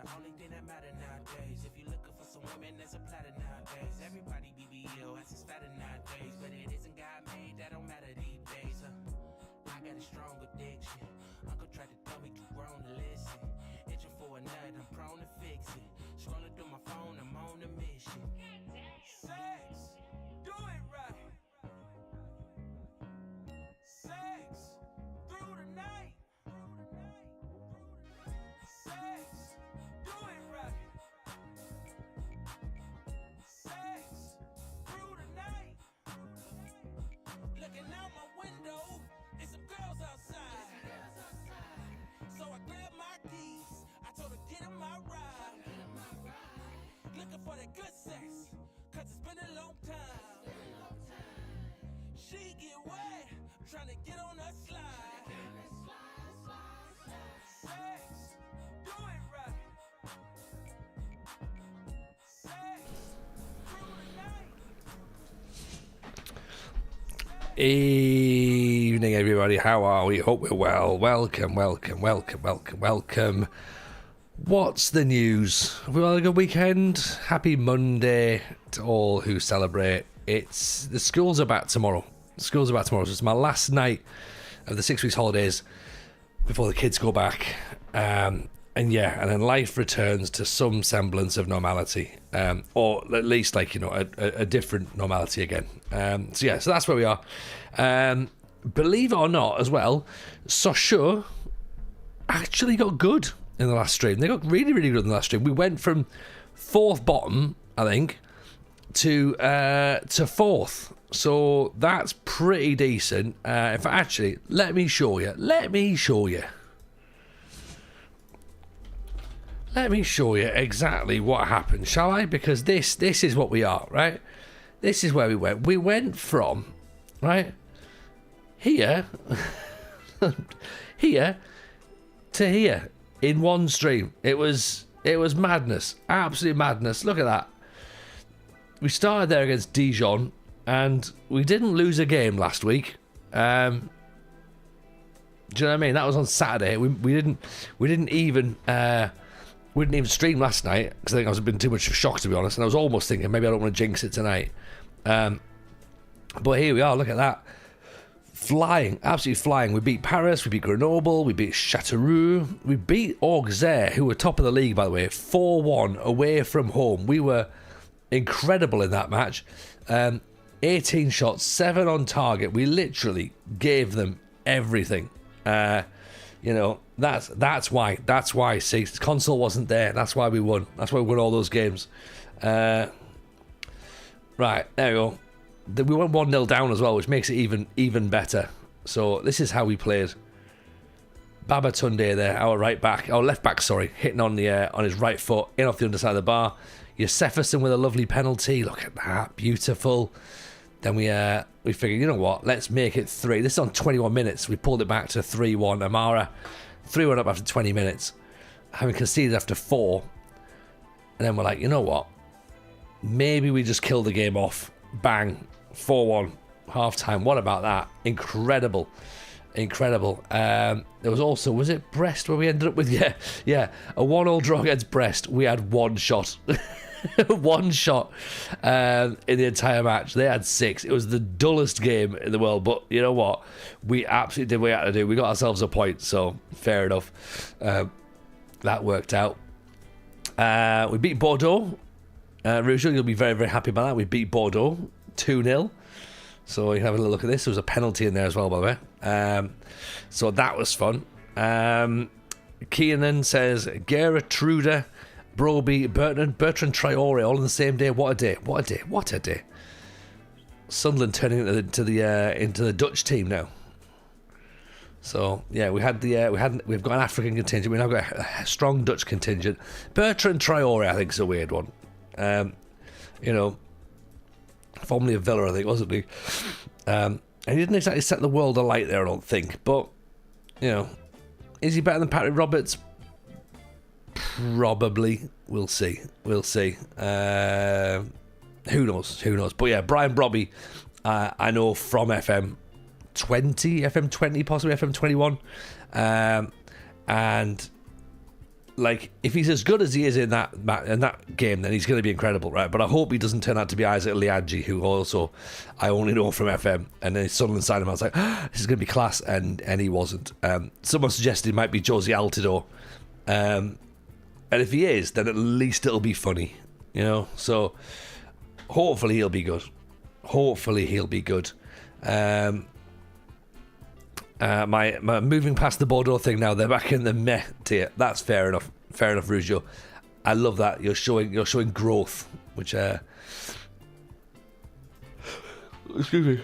the only thing that matter nowadays. If you're looking for some women, there's a platter nowadays. Everybody BBL has a status nowadays, but it isn't God made, that don't matter these days. I got a strong addiction. Uncle tried to tell me too grown to listen. Itching for a nut, I'm prone to fix it. Scrolling through my phone, I'm on a mission. Sex, do it right. Sex, through the night. Sex, do it right. Sex, through the night. Looking out my window, and some girls outside. So I grabbed my keys, I told her get in my ride. Looking for that good sex, cause it's been a long time. She get wet, trying to get on her slide. Sex, do it right. Sex, through the night. Evening, everybody. How are we? Hope we're well. Welcome. What's the news? Have we all had a good weekend? Happy Monday to all who celebrate. The schools are back tomorrow. So it's my last night of the 6 weeks holidays before the kids go back. And then life returns to some semblance of normality, or at least a different normality again. So that's where we are. Believe it or not, as well, Sochaux actually got good in the last stream. They got really, really good in the last stream. We went from fourth bottom, I think, to fourth. So that's pretty decent. In fact, actually, let me show you. Let me show you exactly what happened, shall I? Because this is what we are, right? This is where we went. We went from, right, here, here to here in one stream. It was madness, absolute madness. Look at that. We started there against Dijon, and we didn't lose a game last week. Do you know what I mean? That was on Saturday. We didn't even stream last night because I think I was a bit too much of a shock, to be honest. And I was almost thinking maybe I don't want to jinx it tonight. But here we are. Look at that. Flying, absolutely flying. We beat Paris, we beat Grenoble, we beat Châteauroux, we beat Auxerre, who were top of the league, by the way, 4-1 away from home. We were incredible in that match. 18 shots, 7 on target. We literally gave them everything. That's why. See, the console wasn't there. That's why we won. That's why we won all those games. Right, there we go. We went 1-0 down as well, which makes it even better. So this is how we played. Baba Tunde there, our left back, hitting on his right foot, in off the underside of the bar. Josephson with a lovely penalty. Look at that, beautiful. Then we figured, you know what, let's make it 3. This is on 21 minutes. We pulled it back to 3-1. Amara 3-1 up after 20 minutes, having conceded after 4. And then we're like, you know what, maybe we just kill the game off. Bang, 4-1, half time. What about that? Incredible. There was also, was it Brest where we ended up with, yeah, a 1-1 draw against Brest. We had one shot. One shot in the entire match. They had 6. It was the dullest game in the world, but you know what? We absolutely did what we had to do. We got ourselves a point, so fair enough. That worked out. We beat Bordeaux. Rougeau, you'll be very, very happy about that. We beat Bordeaux 2-0. So you can have a little look at this. There was a penalty in there as well, by the way. So that was fun. Keenan says, Gertrude, Broby, Bertrand Traore, all in the same day. What a day. Sunderland turning into the Dutch team now. So yeah, we've got an African contingent. We've now got a strong Dutch contingent. Bertrand Traore, I think, is a weird one. Formerly of Villa, I think, wasn't he? And he didn't exactly set the world alight there, I don't think. But, is he better than Patrick Roberts? Probably. We'll see. Who knows? But yeah, Brian Brobby, I know from FM 20, possibly FM 21. And like, if he's as good as he is in that game, then he's going to be incredible, right? But I hope he doesn't turn out to be Isaac Liadji, who also I only know from FM. And then Sunderland signed him. I was like, this is going to be class, and he wasn't. Someone suggested he might be Josie Altidore, and if he is, then at least it'll be funny, you know. So hopefully he'll be good. My moving past the Bordeaux thing now, they're back in the meh tier. That's fair enough, Rugio. I love that. You're showing growth, which excuse me.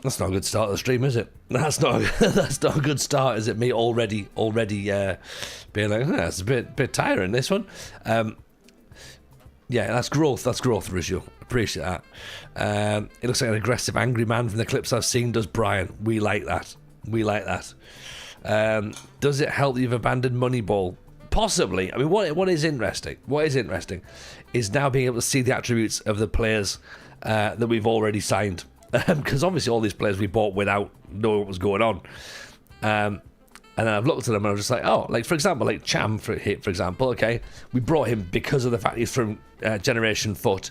That's not a good start to the stream, is it? That's not a good start, is it? Me already being like, it's a bit tiring, this one. Yeah, that's growth, Rugio. Appreciate that. It looks like an aggressive, angry man from the clips I've seen, does Brian. We like that. Does it help that you've abandoned Moneyball? Possibly. I mean, what is interesting is now being able to see the attributes of the players that we've already signed. Because obviously all these players we bought without knowing what was going on. And then I've looked at them and I'm just like, oh, like for example, like Cham, for example, okay, we brought him because of the fact he's from Generation Foot.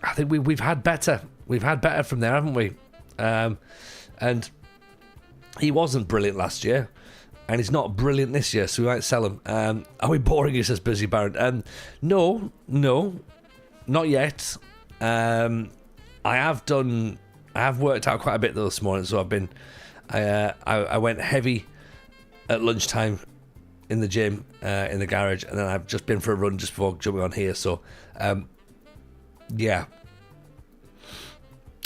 I think we've had better. We've had better from there, haven't we? And he wasn't brilliant last year, and he's not brilliant this year, so we might sell him. Are we boring you, says Busy Baron? No, not yet. I have worked out quite a bit though this morning, so I went heavy at lunchtime in the gym, in the garage, and then I've just been for a run just before jumping on here, so yeah,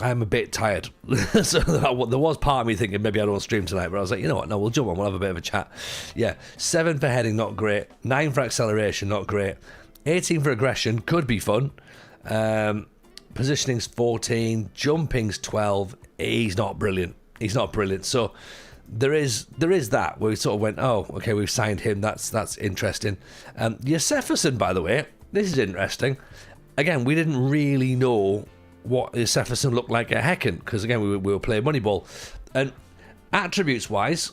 I'm a bit tired. So there was part of me thinking maybe I don't stream tonight, but I was like, you know what, no, we'll jump on, we'll have a bit of a chat. Yeah, 7 for heading, not great. 9 for acceleration, not great. 18 for aggression, could be fun. Positioning's 14, jumping's 12. He's not brilliant. So there is that where we sort of went, oh, okay, we've signed him. That's interesting. Josephson, by the way, this is interesting. Again, we didn't really know what Josephson looked like at Häcken because again we were playing Moneyball, and attributes wise,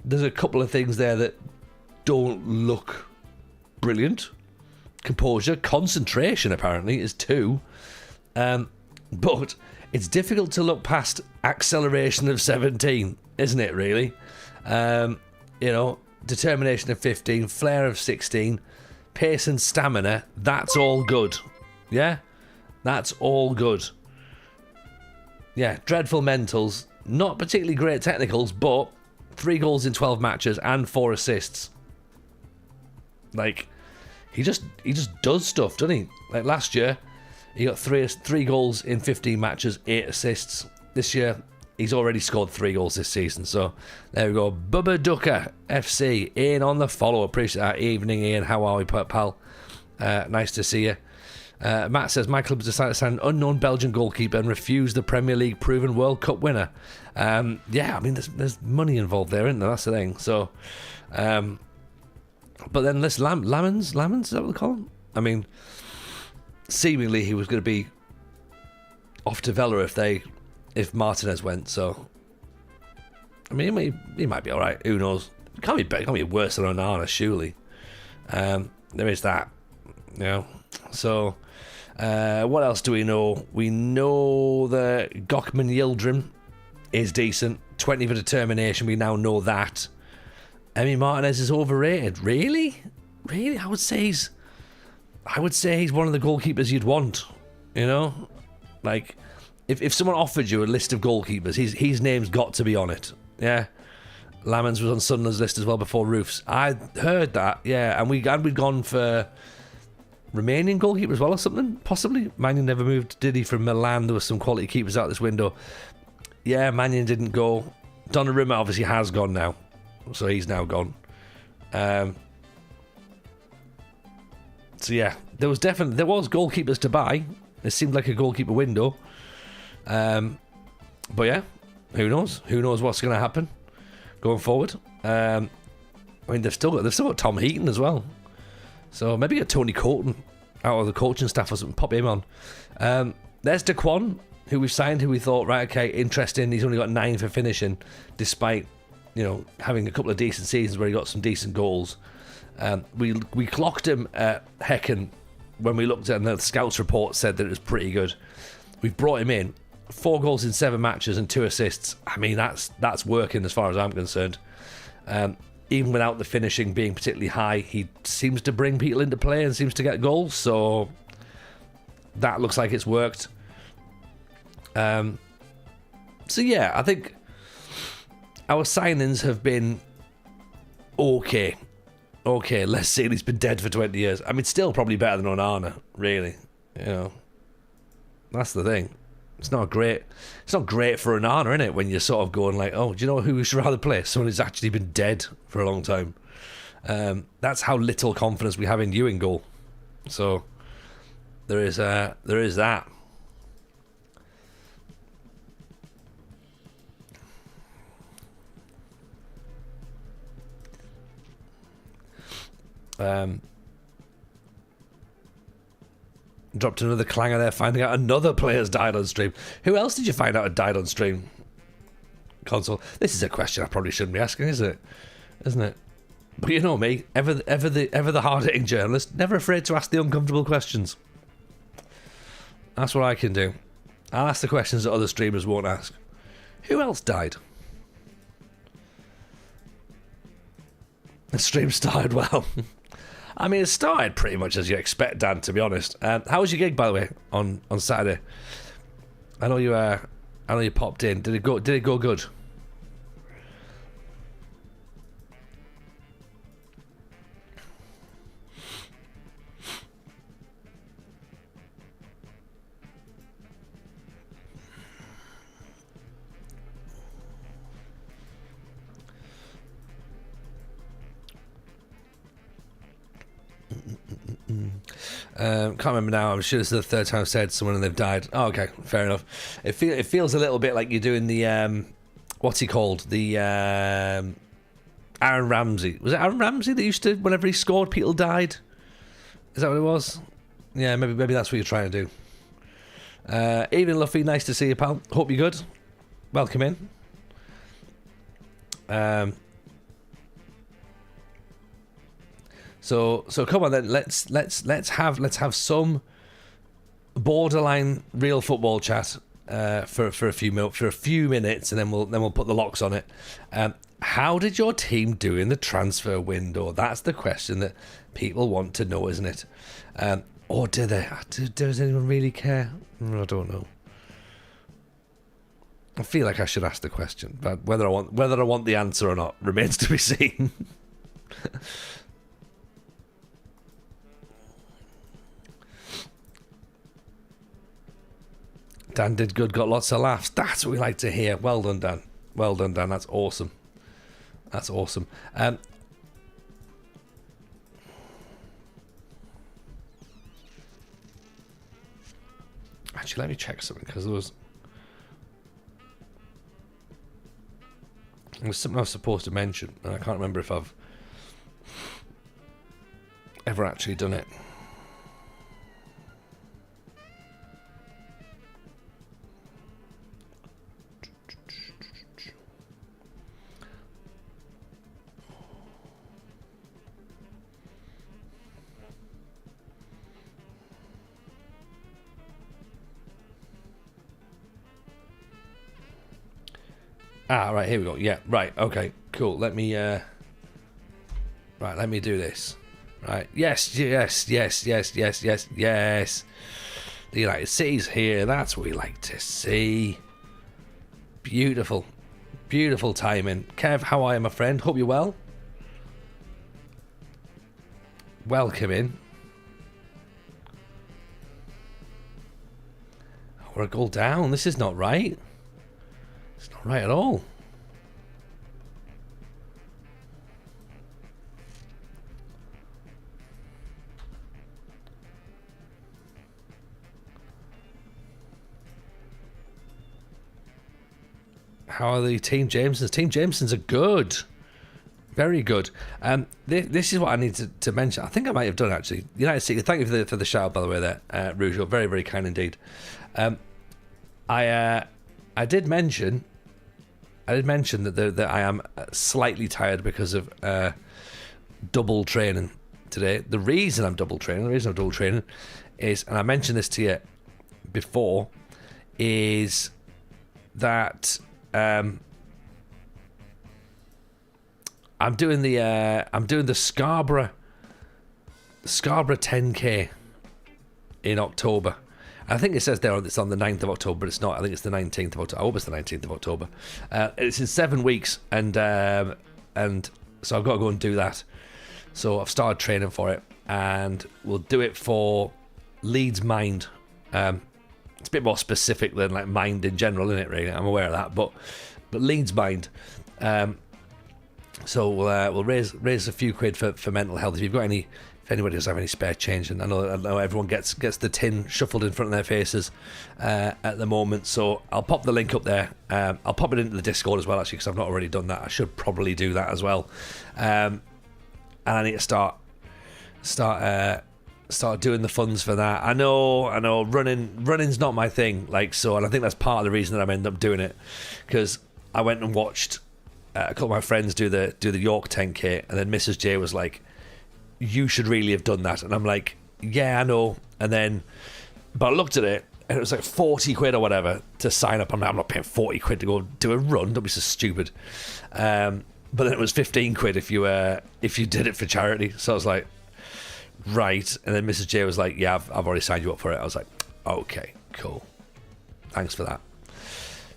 there's a couple of things there that don't look brilliant. Composure, concentration apparently is 2. But it's difficult to look past acceleration of 17, isn't it, really? Determination of 15, flair of 16, pace and stamina, that's all good. Yeah? That's all good. Yeah, dreadful mentals, not particularly great technicals, but 3 goals in 12 matches and 4 assists. Like, he just does stuff, doesn't he? Like last year, he got 3 goals in 15 matches, 8 assists. This year, he's already scored 3 goals this season. So, there we go. Bubba Ducker FC. Ian on the follow. Appreciate that. Evening, Ian. How are we, pal? Nice to see you. Matt says, my club has decided to sign an unknown Belgian goalkeeper and refuse the Premier League proven World Cup winner. Yeah, I mean, there's money involved there, isn't there? That's the thing. So, but then this Lamens, is that what they call him? I mean, seemingly he was going to be off to Vella if Martinez went. So, I mean, he might be all right. Who knows? It can't be worse than Onana, surely. There is that, you know. So, what else do we know? We know that Gokman Yildirim is decent. 20 for determination. We now know that. Emi Martinez is overrated. Really? I would say he's one of the goalkeepers you'd want. You know, like if someone offered you a list of goalkeepers, his name's got to be on it. Yeah. Lamens was on Sunderland's list as well before Roofs. I heard that. Yeah, and we'd gone for Romanian goalkeeper as well or something, possibly. Mannion never moved, did he, from Milan? There were some quality keepers out this window. Yeah, Mannion didn't go. Donnarumma obviously has gone now, so he's now gone. So yeah, there was goalkeepers to buy. It seemed like a goalkeeper window. But yeah, who knows? Who knows what's going to happen going forward? I mean, they've still got Tom Heaton as well. So maybe get Tony Colton out of the coaching staff or something, pop him on. There's Daquan, who we've signed, who we thought, right, okay, interesting. He's only got 9 for finishing, despite having a couple of decent seasons where he got some decent goals. We clocked him at Häcken when we looked at, and the scouts report said that it was pretty good. We've brought him in, 4 goals in 7 matches and 2 assists. I mean, that's working as far as I'm concerned. Even without the finishing being particularly high, he seems to bring people into play and seems to get goals, so that looks like it's worked. So yeah, I think our signings have been okay. Okay, let's say he's been dead for 20 years. I mean, still probably better than Onana, really. That's the thing. It's not great for Onana, innit? When you're sort of going like, oh, do you know who we should rather play? Someone who's actually been dead for a long time. That's how little confidence we have in you in goal. So there is that. Dropped another clanger there, finding out another player's died on stream. Who else did you find out had died on stream? Console. This is a question I probably shouldn't be asking, is it? Isn't it? But you know me, ever the hard-hitting journalist, never afraid to ask the uncomfortable questions. That's what I can do. I'll ask the questions that other streamers won't ask. Who else died? The stream started well. I mean, it started pretty much as you expect, Dan, to be honest. How was your gig, by the way, on Saturday? I know you popped in. Did it go good? Can't remember now. I'm sure this is the third time I've said someone and they've died. Oh, okay, fair enough. It feels a little bit like you're doing the what's he called? The Aaron Ramsey. Was it Aaron Ramsey that used to, whenever he scored, people died? Is that what it was? Yeah, maybe that's what you're trying to do. Evening, Luffy. Nice to see you, pal. Hope you're good. Welcome in. So come on then. Let's have some borderline real football chat for a few minutes, and then we'll put the locks on it. How did your team do in the transfer window? That's the question that people want to know, isn't it? Or do they? Does anyone really care? I don't know. I feel like I should ask the question, but whether I want the answer or not remains to be seen. Dan did good, got lots of laughs. That's what we like to hear. Well done, Dan. Well done, Dan. That's awesome. That's awesome. Actually, let me check something, because there was something I was supposed to mention, and I can't remember if I've ever actually done it. Right, here we go. Yeah, right, okay, cool. Let me do this. Right, yes. The United City's here. That's what we like to see. Beautiful timing. Kev, how are you, my friend? Hope you're well. Welcome in. We're a goal down. This is not right. It's not right at all. How are the Team Jamesons? Team Jamesons are good. Very good. This is what I need to mention. I think I might have done, actually. United City, thank you for the shout, by the way, there, Rouge. You're very, very kind indeed. I did mention I did mention that I am slightly tired because of double training today. The reason I'm double training is, and I mentioned this to you before, is that I'm doing the Scarborough 10K in October. I think it says there it's on the 9th of October, but it's not. I think it's the 19th of October. I hope it's the 19th of October. It's in 7 weeks, and so I've got to go and do that. So I've started training for it, and we'll do it for Leeds Mind. It's a bit more specific than like Mind in general, isn't it? Really, I'm aware of that, but Leeds Mind. So we'll raise a few quid for mental health. If anybody does have any spare change, and I know everyone gets the tin shuffled in front of their faces at the moment, so I'll pop the link up there. I'll pop it into the Discord as well, actually, because I've not already done that. I should probably do that as well. And I need to start doing the funds for that. I know running's not my thing, like, so, and I think that's part of the reason that I'm ended up doing it, because I went and watched a couple of my friends do the York 10K, and then Mrs. J was like, you should really have done that. And I'm like, yeah, I know. And then, but I looked at it, and it was like 40 quid or whatever to sign up. I'm not paying 40 quid to go do a run. Don't be so stupid. But then it was 15 quid if you did it for charity. So I was like, right. And then Mrs. J was like, yeah, I've already signed you up for it. I was like, okay, cool. Thanks for that.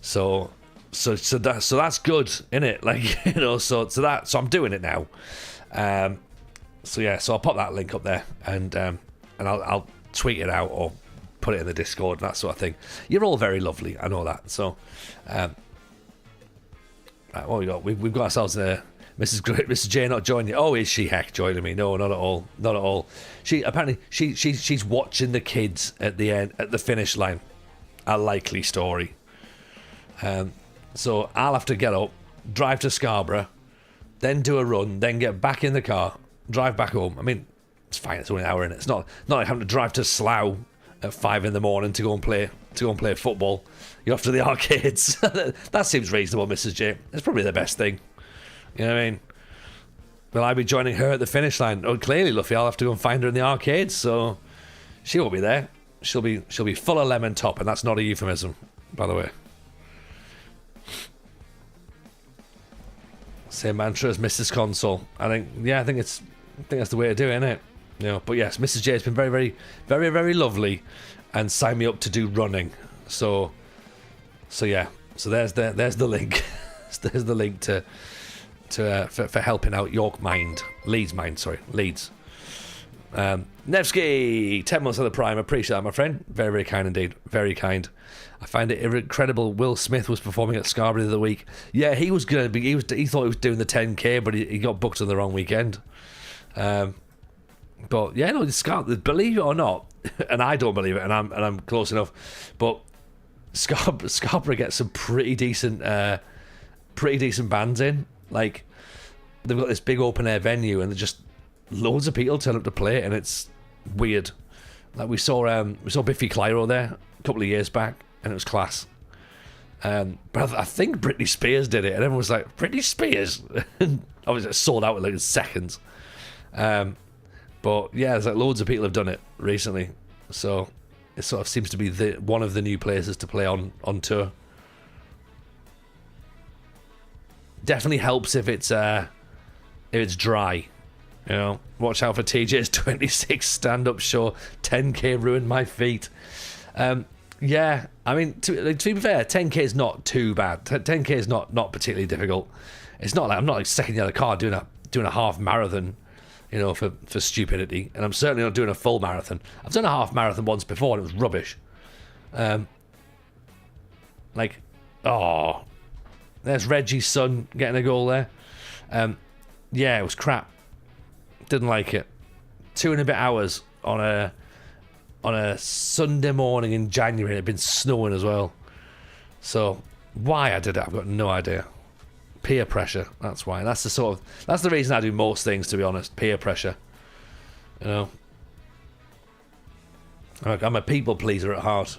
So that's good, innit? Like, you know, so I'm doing it now. So I'll pop that link up there, and I'll tweet it out or put it in the Discord and that sort of thing. You're all very lovely, I know that. So, right, what we got? We've got ourselves Mrs. J not joining you. Oh, is she heck joining me? No, not at all. Not at all. She apparently she's watching the kids at the finish line. A likely story. So I'll have to get up, drive to Scarborough, then do a run, then get back in the car, drive back home. I mean, it's fine. It's only an hour in it. It's not like having to drive to Slough at 5 a.m. to go and play football. You're off to the arcades. That seems reasonable, Mrs. J. It's probably the best thing. You know what I mean? Will I be joining her at the finish line? Oh, clearly, Luffy. I'll have to go and find her in the arcades. So she won't be there. She'll be full of lemon top, and that's not a euphemism, by the way. Same mantra as Mrs. Console. I think that's the way to do it, isn't it? You know, but yes, Mrs. J has been very, very, very, very lovely, and signed me up to do running. So yeah. So there's the link. There's the link for helping out Leeds Mind. Nevsky, 10 months of the Prime. Appreciate that, my friend. Very, very kind indeed. Very kind. I find it incredible. Will Smith was performing at Scarborough the other week. Yeah, he was going to be. He thought he was doing the 10K, but he got booked on the wrong weekend. But yeah, no, believe it or not, and I don't believe it, and I'm close enough. But Scarborough gets some pretty decent bands in. Like, they've got this big open air venue, and just loads of people turn up to play, and it's weird. Like, we saw Biffy Clyro there a couple of years back, and it was class. But I think Britney Spears did it, and everyone was like, Britney Spears? And obviously it sold out in like seconds. But yeah, there's like loads of people have done it recently, so it sort of seems to be one of the new places to play on tour. Definitely helps if it's dry. You know, watch out for TJ's 26 stand-up show. 10K ruined my feet. Yeah, I mean, to be fair, 10K is not too bad. 10K is not particularly difficult. It's not like I'm not like second the other car doing a half marathon, you know, for stupidity. And I'm certainly not doing a full marathon. I've done a half marathon once before, and it was rubbish. There's Reggie's son getting a goal there. Yeah, it was crap. Didn't like it. 2 and a bit hours on a Sunday morning in January. It had been snowing as well. So why I did it, I've got no idea. Peer pressure. That's why. That's the reason I do most things, to be honest. Peer pressure. You know, I'm a people pleaser at heart.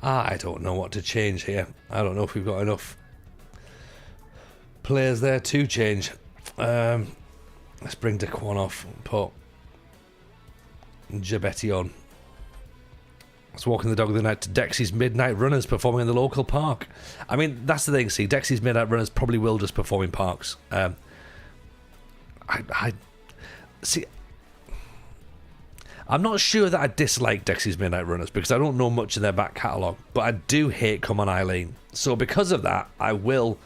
I don't know what to change here. I don't know if we've got enough players there to change. Let's bring Daquan off and put Jabetti on. Let's walking the dog of the night to Dexy's Midnight Runners performing in the local park. I mean, that's the thing. See, Dexy's Midnight Runners probably will just perform in parks. I see. I'm not sure that I dislike Dexy's Midnight Runners because I don't know much of their back catalogue, but I do hate Come On Eileen. So because of that, I will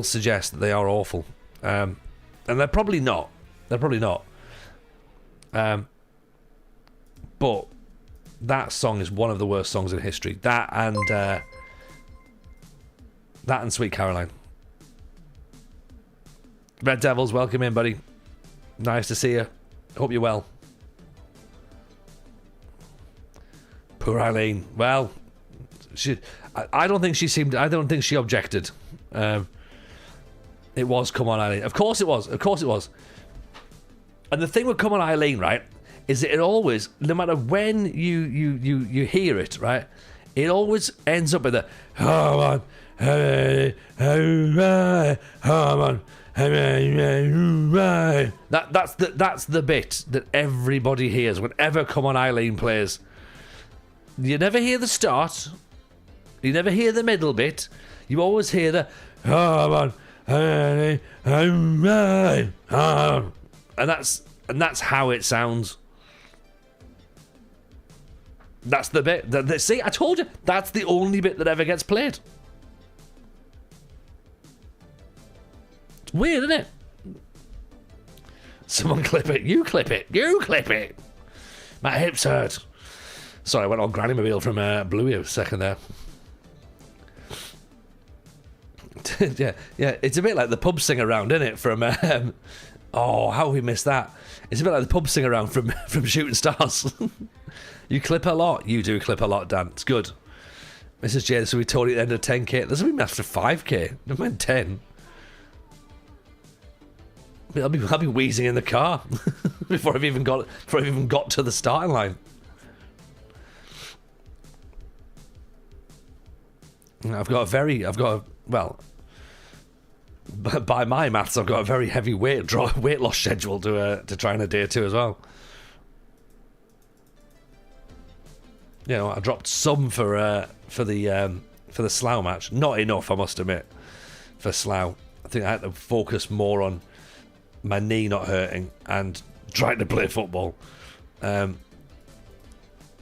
suggest that they are awful. And they're probably not. They're probably not. But that song is one of the worst songs in history. That and Sweet Caroline. Red Devils, welcome in, buddy. Nice to see you. Hope you're well. Poor Eileen. Well, I don't think she objected. It was Come On Eileen. Of course it was. And the thing with Come On Eileen, right, is that it always, no matter when you hear it, right, it always ends up with a come on, come on. That's the bit that everybody hears whenever Come On Eileen plays. You never hear the start. You never hear the middle bit. You always hear the come on, and that's how it sounds. That's the bit. See, I told you, that's the only bit that ever gets played. It's weird, isn't it? Someone clip it. You clip it. You clip it. My hips hurt. Sorry, I went on Granny Mobile from Bluey a second there. yeah. It's a bit like the pub sing around, isn't it? From how we missed that. It's a bit like the pub sing around from Shooting Stars. You clip a lot. You do clip a lot, Dan. It's good. Mrs. Jane, so we told you at the end of 10k. There's been after 5k. Never mind 10. I'll be wheezing in the car before I've even got to the starting line. By my maths, I've got a very heavy weight loss schedule to try and adhere to as well. You know, I dropped some for the Slough match. Not enough, I must admit, for Slough. I think I had to focus more on my knee not hurting and trying to play football. That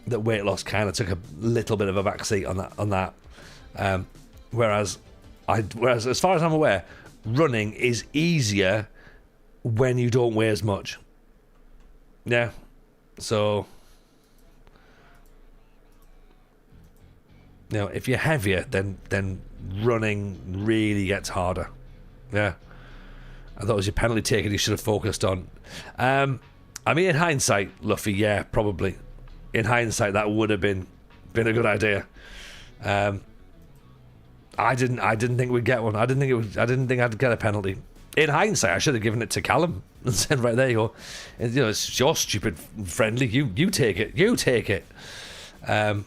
weight loss kind of took a little bit of a backseat on that. Whereas as far as I'm aware, running is easier when you don't weigh as much. Yeah. So, you know, if you're heavier, then running really gets harder. Yeah. I thought it was your penalty taken you should have focused on. I mean, in hindsight, Luffy, yeah, probably. In hindsight, that would have been a good idea. I didn't think we'd get one. I didn't think I'd get a penalty. In hindsight, I should have given it to Callum and said, right, there you go. And, you know, it's your stupid friendly. You take it. You take it. But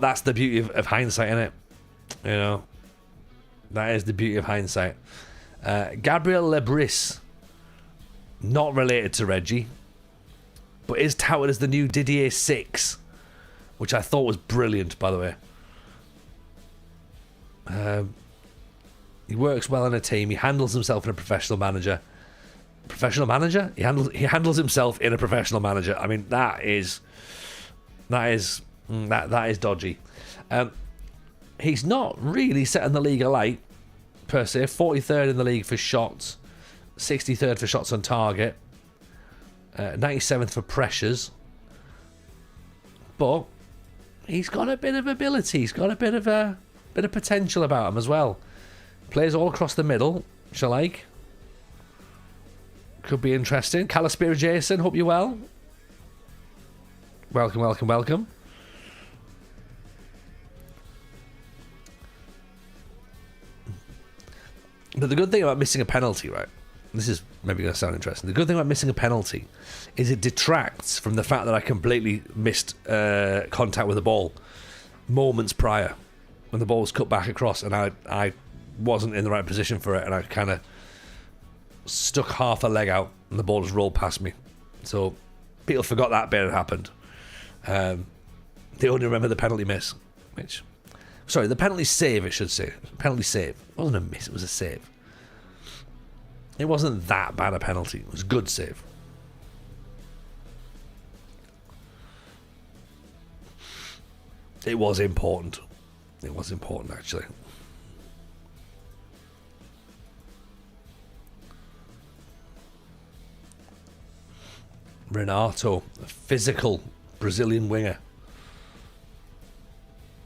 that's the beauty of hindsight, innit? You know, that is the beauty of hindsight. Gabriel Lebris, not related to Reggie, but is touted as the new Didier 6, which I thought was brilliant, by the way. He works well in a team. He handles himself in a professional manager. Professional manager? He handles himself in a professional manager. I mean, that is dodgy. He's not really setting the league alight per se. 43rd in the league for shots, 63rd for shots on target, 97th for pressures. But he's got a bit of ability. He's got a bit of potential about him as well. Plays all across the middle, which I like. Could be interesting. Calispira Jason, hope you're well. Welcome. But the good thing about missing a penalty, right, This is maybe going to sound interesting. The good thing about missing a penalty is it detracts from the fact that I completely missed contact with the ball moments prior when the ball was cut back across and I wasn't in the right position for it, and I kind of stuck half a leg out and the ball just rolled past me. So people forgot that bit had happened. They only remember the penalty miss, the penalty save, I should say. Penalty save. It wasn't a miss, it was a save. It wasn't that bad a penalty. It was a good save. It was important. It was important, actually. Renato, a physical Brazilian winger.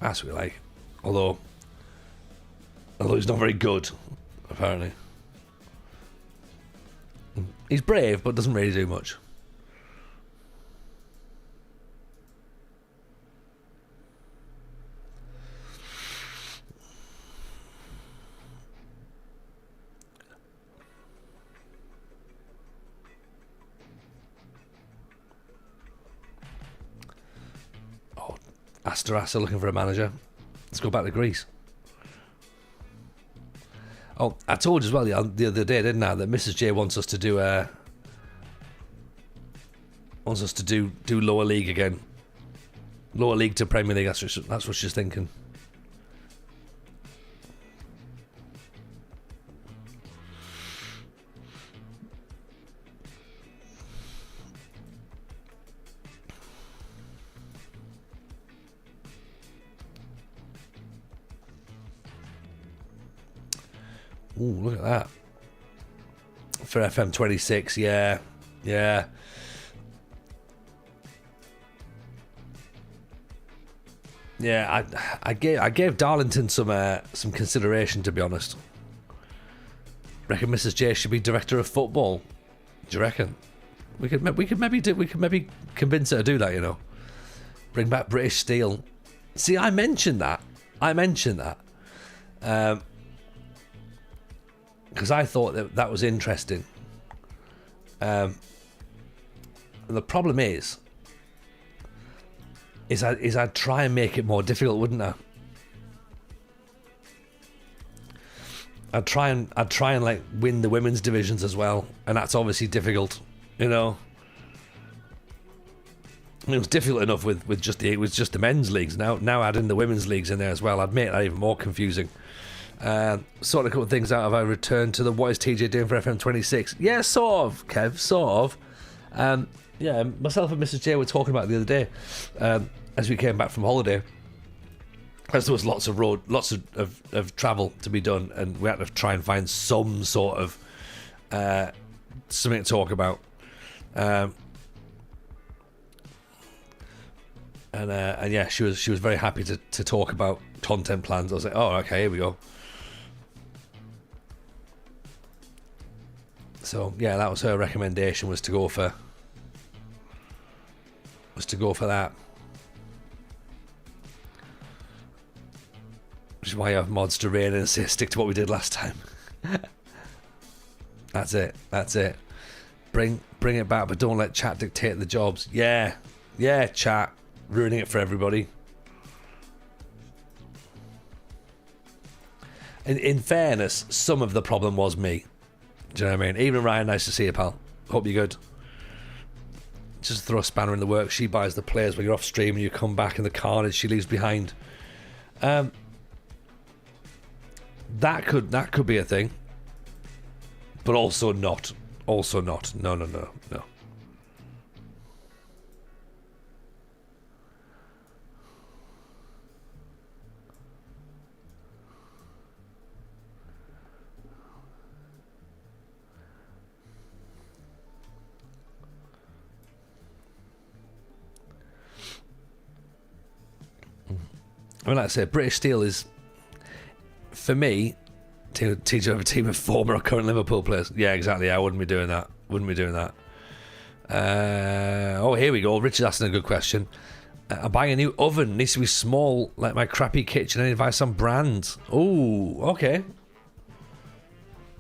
That's what we like. Although he's not very good, apparently. He's brave, but doesn't really do much. Astarasa looking for a manager. Let's go back to Greece. Oh, I told you as well the other day, didn't I, that Mrs. J wants us to do lower league again. Lower league to Premier League. That's what she's thinking. Ooh, look at that. For FM26, yeah. Yeah, I gave Darlington some consideration, to be honest. Reckon Mrs. J should be director of football. Do you reckon? We could maybe convince her to do that, you know. Bring back British Steel. See, I mentioned that. Because I thought that was interesting. And the problem is I'd try and make it more difficult, wouldn't I? I'd try and like win the women's divisions as well, and that's obviously difficult, you know. I mean, it was difficult enough with just the men's leagues. Now adding the women's leagues in there as well, I'd make that even more confusing. Sort of a couple of things out. Have I returned to the what is TJ doing for FM26? Yeah, sort of, Kev, sort of. Yeah, myself and Mrs. J were talking about it the other day as we came back from holiday. Because there was lots of travel to be done, and we had to try and find some sort of something to talk about. And yeah, she was very happy to talk about content plans. I was like, oh, okay, here we go. So yeah, that was her recommendation, was to go for that. Which is why you have mods to rein and say stick to what we did last time. That's it. Bring it back, but don't let chat dictate the jobs. Yeah, chat ruining it for everybody. In fairness, some of the problem was me. Do you know what I mean? Even Ryan, nice to see you, pal. Hope you're good. Just throw a spanner in the works. She buys the players when you're off stream and you come back, and the carnage she leaves behind. That could be a thing, but also not. No. I mean, like I said, British Steel is, for me, teach over a team of former or current Liverpool players. Yeah, exactly. I wouldn't be doing that. Oh, here we go. Richard's asking a good question. I'm buying a new oven. Needs to be small, like my crappy kitchen. Any advice on brands? Oh, okay.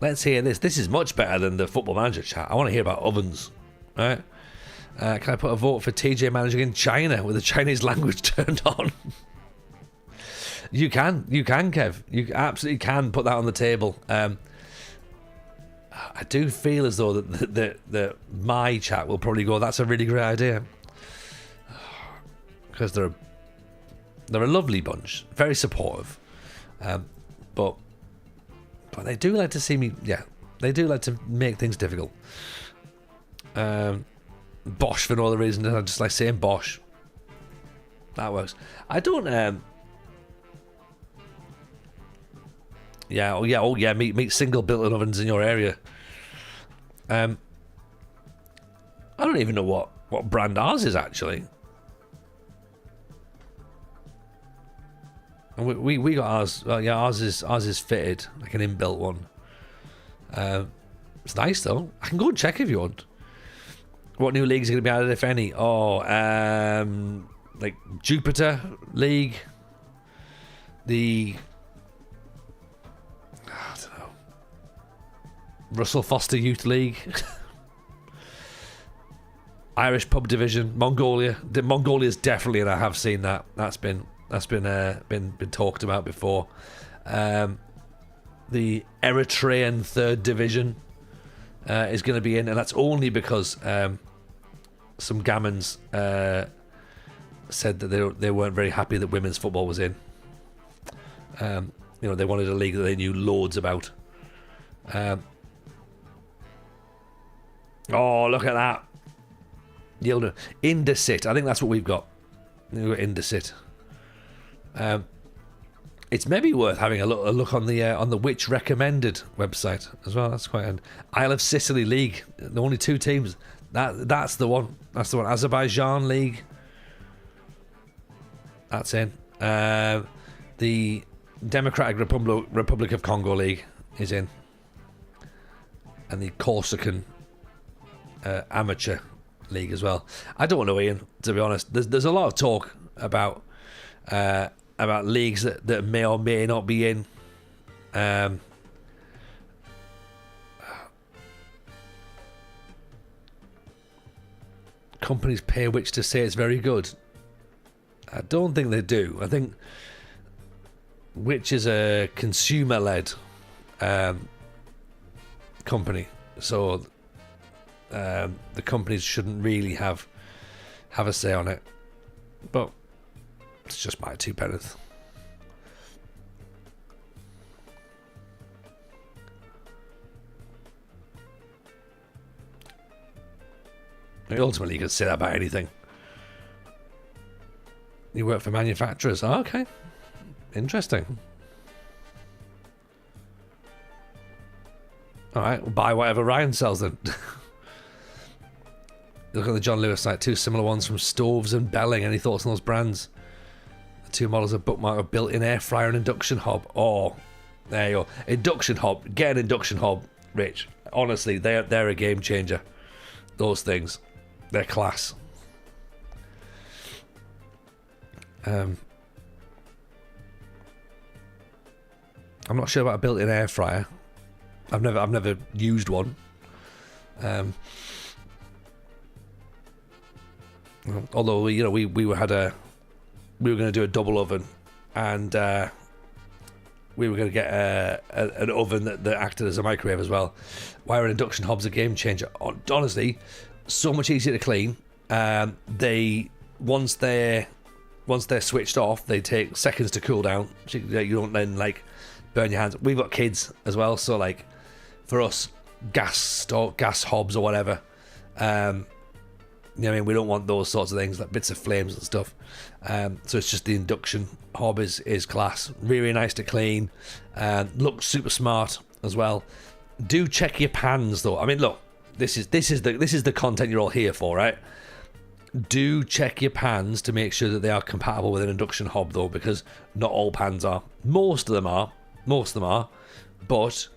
Let's hear this. This is much better than the Football Manager chat. I want to hear about ovens. Right? Can I put a vote for TJ managing in China with the Chinese language turned on? You can, Kev. You absolutely can put that on the table. I do feel as though that my chat will probably go, that's a really great idea. Because they're a lovely bunch, very supportive. But they do like to see me, they do like to make things difficult. Bosh for no other reason than I just like saying Bosh. That works. I don't, meet single built-in ovens in your area. I don't even know what brand ours is actually. And we got ours. Ours is fitted, like an inbuilt one. It's nice though. I can go and check if you want. What new leagues are going to be added, if any? Like Jupiter League, the I don't know, Russell Foster Youth League, Irish Pub Division, Mongolia. Mongolia's definitely, and I have seen that. That's been talked about before. The Eritrean Third Division is going to be in, and that's only because some gammons said that they weren't very happy that women's football was in. They wanted a league that they knew loads about. Look at that. Yildiz. Indesit. I think that's what we've got. We've got Indesit. It's maybe worth having a look on the Which Recommended website as well. That's quite an Isle of Sicily League. The only 2 teams. That's the one. That's the one. Azerbaijan League. That's in. The Democratic Republic of Congo League is in, and the Corsican Amateur League as well. I don't know, Ian. To be honest, there's a lot of talk about leagues that may or may not be in. Companies pay which to say it's very good. I don't think they do. I think which is a consumer-led company, so the companies shouldn't really have a say on it. But it's just my 2 pence. Ultimately, you could say that about anything. You work for manufacturers. Oh, okay. Interesting. Alright, we'll buy whatever Ryan sells then. Look at the John Lewis site. 2 similar ones from Stoves and Belling. Any thoughts on those brands? The 2 models are bookmarked, a built-in air fryer and induction hob. Oh, there you go. Induction hob. Get an induction hob, Rich. Honestly, they're a game changer. Those things. They're class. I'm not sure about a built-in air fryer. I've never used one. Although we were going to do a double oven, and we were going to get an oven that acted as a microwave as well. Why are induction hobs a game changer? Honestly, so much easier to clean. Once they're switched off, they take seconds to cool down. So you don't then burn your hands. We've got kids as well, so for us, gas hobs or whatever. We don't want those sorts of things, like bits of flames and stuff. So it's just the induction hob is class. Really nice to clean. Looks super smart as well. Do check your pans though. I mean, look, this is the content you're all here for, right? Do check your pans to make sure that they are compatible with an induction hob though, because not all pans are. Most of them are, but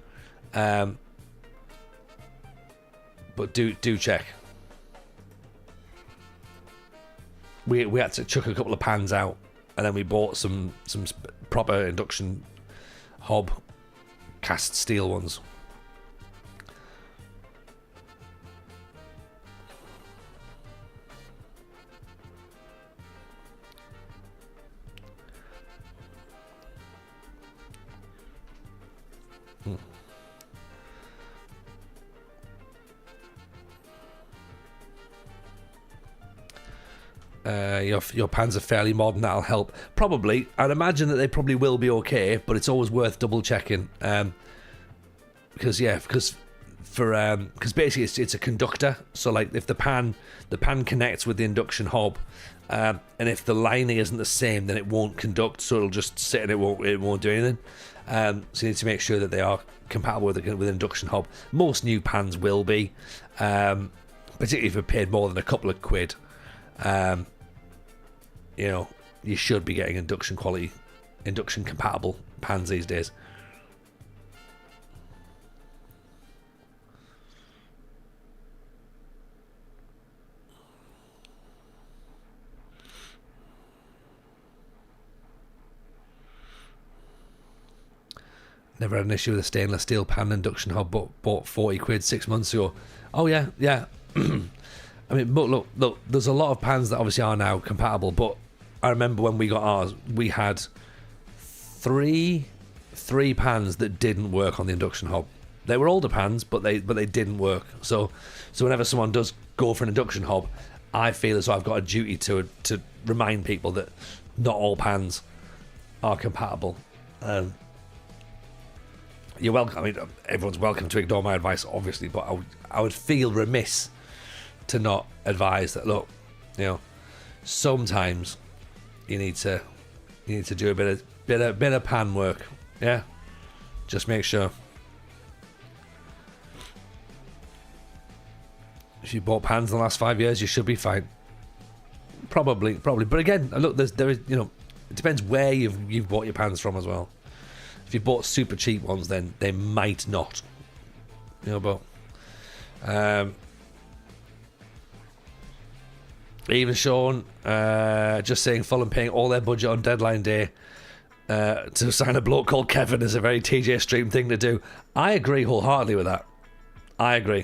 do check. We had to chuck a couple of pans out, and then we bought some proper induction hob cast steel ones. your pans are fairly modern, that'll help. Probably, I'd imagine that they probably will be okay, but it's always worth double checking. Because basically it's a conductor. So like if the pan connects with the induction hob, and if the lining isn't the same, then it won't conduct. So it'll just sit and it won't do anything. So you need to make sure that they are compatible with the induction hob. Most new pans will be, particularly if you paid more than a couple of quid. You should be getting induction compatible pans these days. Never had an issue with a stainless steel pan induction hob, but bought 40 quid 6 months ago. Oh yeah. I mean, but look, there's a lot of pans that obviously are now compatible, but I remember when we got ours, we had three pans that didn't work on the induction hob. They were older pans, but they didn't work. So whenever someone does go for an induction hob, I feel as though I've got a duty to remind people that not all pans are compatible. You're welcome. I mean, everyone's welcome to ignore my advice, obviously, but I would feel remiss to not advise that. Look, sometimes you need to do a bit of pan work. Yeah, just make sure. If you bought pans in the last 5 years, you should be fine. Probably. But again, look, there is it depends where you've bought your pans from as well. If you bought super cheap ones, then they might not. But even Sean just saying Fulham paying all their budget on deadline day to sign a bloke called Kevin is a very TJ Stream thing to do. I agree wholeheartedly with that. I agree.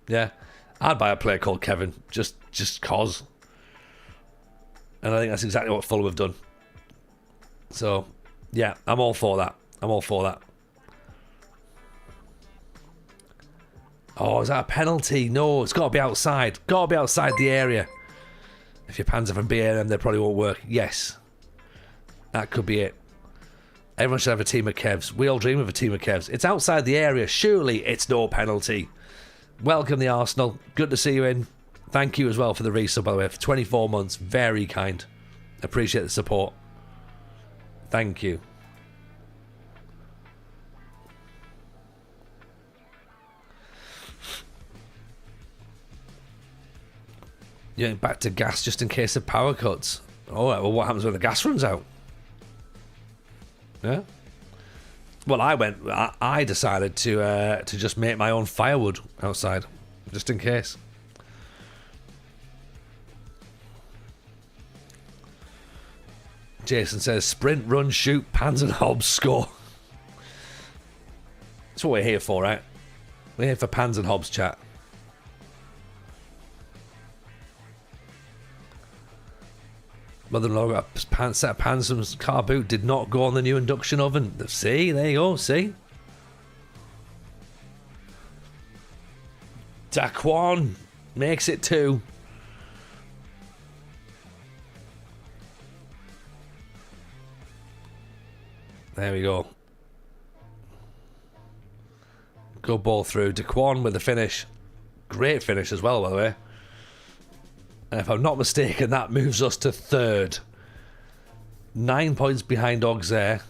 Yeah, I'd buy a player called Kevin just cause. And I think that's exactly what Fulham have done. So, yeah, I'm all for that. Oh, is that a penalty? No, it's got to be outside. Got to be outside the area. If your pans are from BAM, they probably won't work. Yes. That could be it. Everyone should have a team of Kevs. We all dream of a team of Kevs. It's outside the area. Surely it's no penalty. Welcome the Arsenal. Good to see you in. Thank you as well for the resub, by the way. For 24 months. Very kind. Appreciate the support. Thank you. Yeah, back to gas just in case of power cuts. Oh, well, what happens when the gas runs out? Yeah. Well, I decided to just make my own firewood outside, just in case. Jason says, sprint, run, shoot, pans and hobs, score. That's what we're here for, right? We're here for pans and hobs chat. Mother-in-law got a set of pans from car boot, did not go on the new induction oven. See, there you go, see? Daquan makes it 2. There we go. Good ball through. Daquan with the finish. Great finish as well, by the way. And if I'm not mistaken, that moves us to 3rd. 9 points behind Auxerre.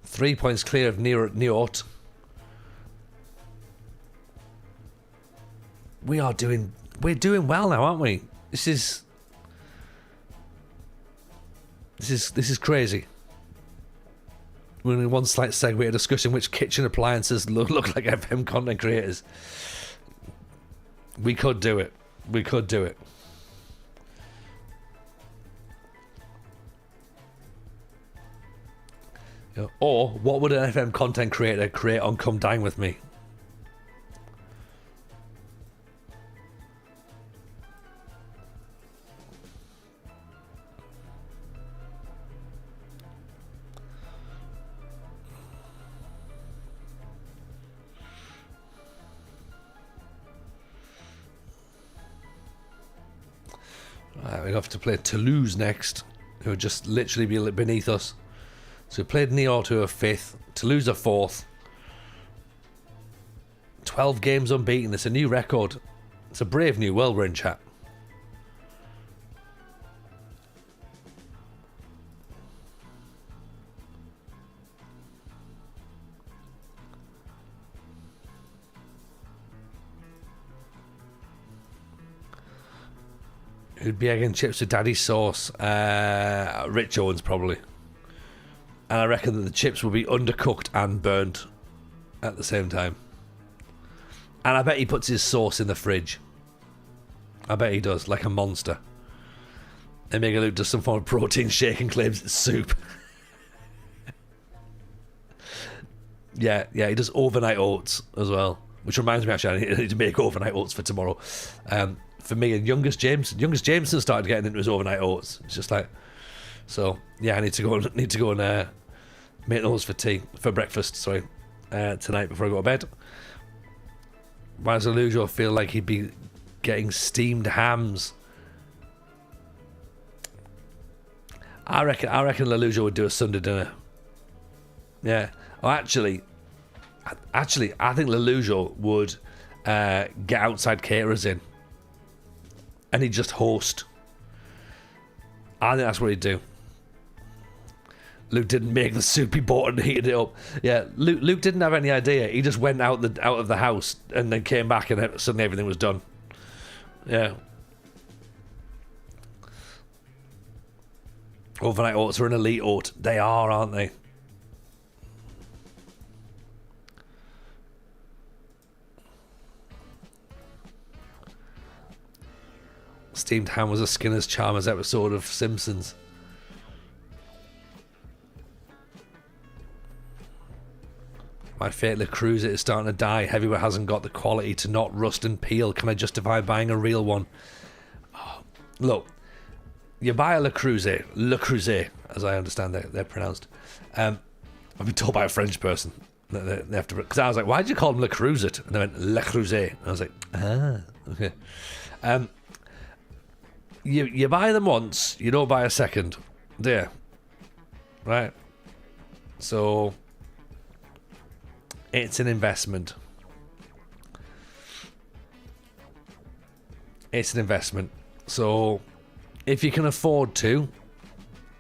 3 points clear of Niort. We're doing well now, aren't we? This is crazy. We're in one slight segue discussion which kitchen appliances look like FM content creators. We could do it. Or what would an FM content creator create on Come Dine With Me? Right, we have to play Toulouse next, who would just literally be beneath us. So we played Niort, who are 5th. Toulouse are 4th. 12 games unbeaten. It's a new record. It's a brave new world we're in, chat. Who'd be egging chips with daddy sauce? Rich Owens, probably. And I reckon that the chips will be undercooked and burnt at the same time. And I bet he puts his sauce in the fridge. I bet he does, like a monster. And Mega Luke does some form of protein shake and claims it's soup. yeah, he does overnight oats as well. Which reminds me, actually, I need to make overnight oats for tomorrow. For me and youngest Jameson started getting into his overnight oats. It's just like, so yeah, I need to go and make those for breakfast. Sorry, tonight before I go to bed. Why does Alujo feel like he'd be getting steamed hams? I reckon Lelujo would do a Sunday dinner. Yeah. Oh, actually, I think Lelujo would get outside caterers in, and he'd just host. I think that's what he'd do. Luke didn't make the soup, he bought and heated it up. Yeah, Luke didn't have any idea. He just went out of the house and then came back and suddenly everything was done. Yeah. Overnight oats are an elite oat. They are, aren't they? Steamed ham was a Skinner's Chalmers episode of Simpsons. My fate, Le Creuset is starting to die. Heavyweight hasn't got the quality to not rust and peel. Can I justify buying a real one? Oh, look, you buy a Le Creuset, as I understand they're pronounced. I've been told by a French person that they have to, because I was like, why did you call them Le Creuset? And they went Le Creuset. And I was like, okay. You buy them once, you don't buy a second, do you? Right? So it's an investment. It's an investment. So if you can afford to,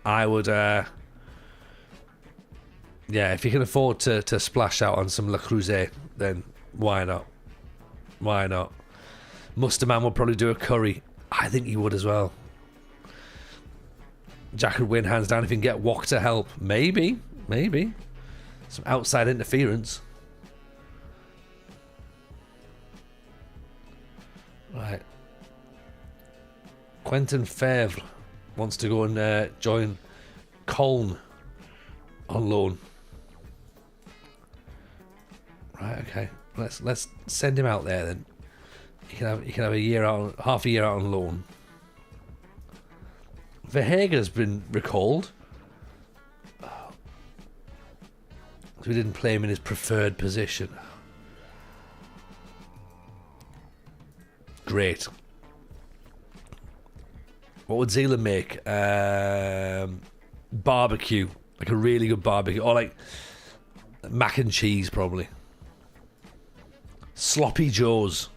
I would if you can afford to splash out on some Le Creuset, then why not? Why not? Musterman would probably do a curry. I think he would as well. Jack would win hands down if he can get Wok to help. Maybe. Some outside interference. Right. Quentin Favre wants to go and join Colne on loan. Right, okay. Let's send him out there then. He can have a year out, half a year out on loan. Verhaeghe's been recalled. So we didn't play him in his preferred position. Great. What would Zealand make? Barbecue. Like a really good barbecue. Or like mac and cheese, probably. Sloppy Joes.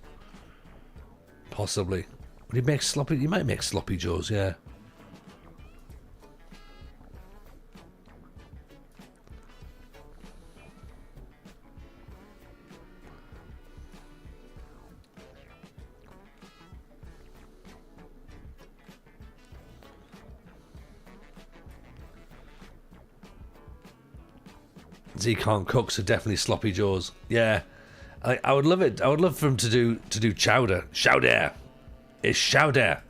Possibly. Would he make sloppy? You might make sloppy Joes, yeah. Z can't cook, so definitely sloppy Joes. Yeah. I would love it. I would love for him to do chowder. Chowder. It's chowder.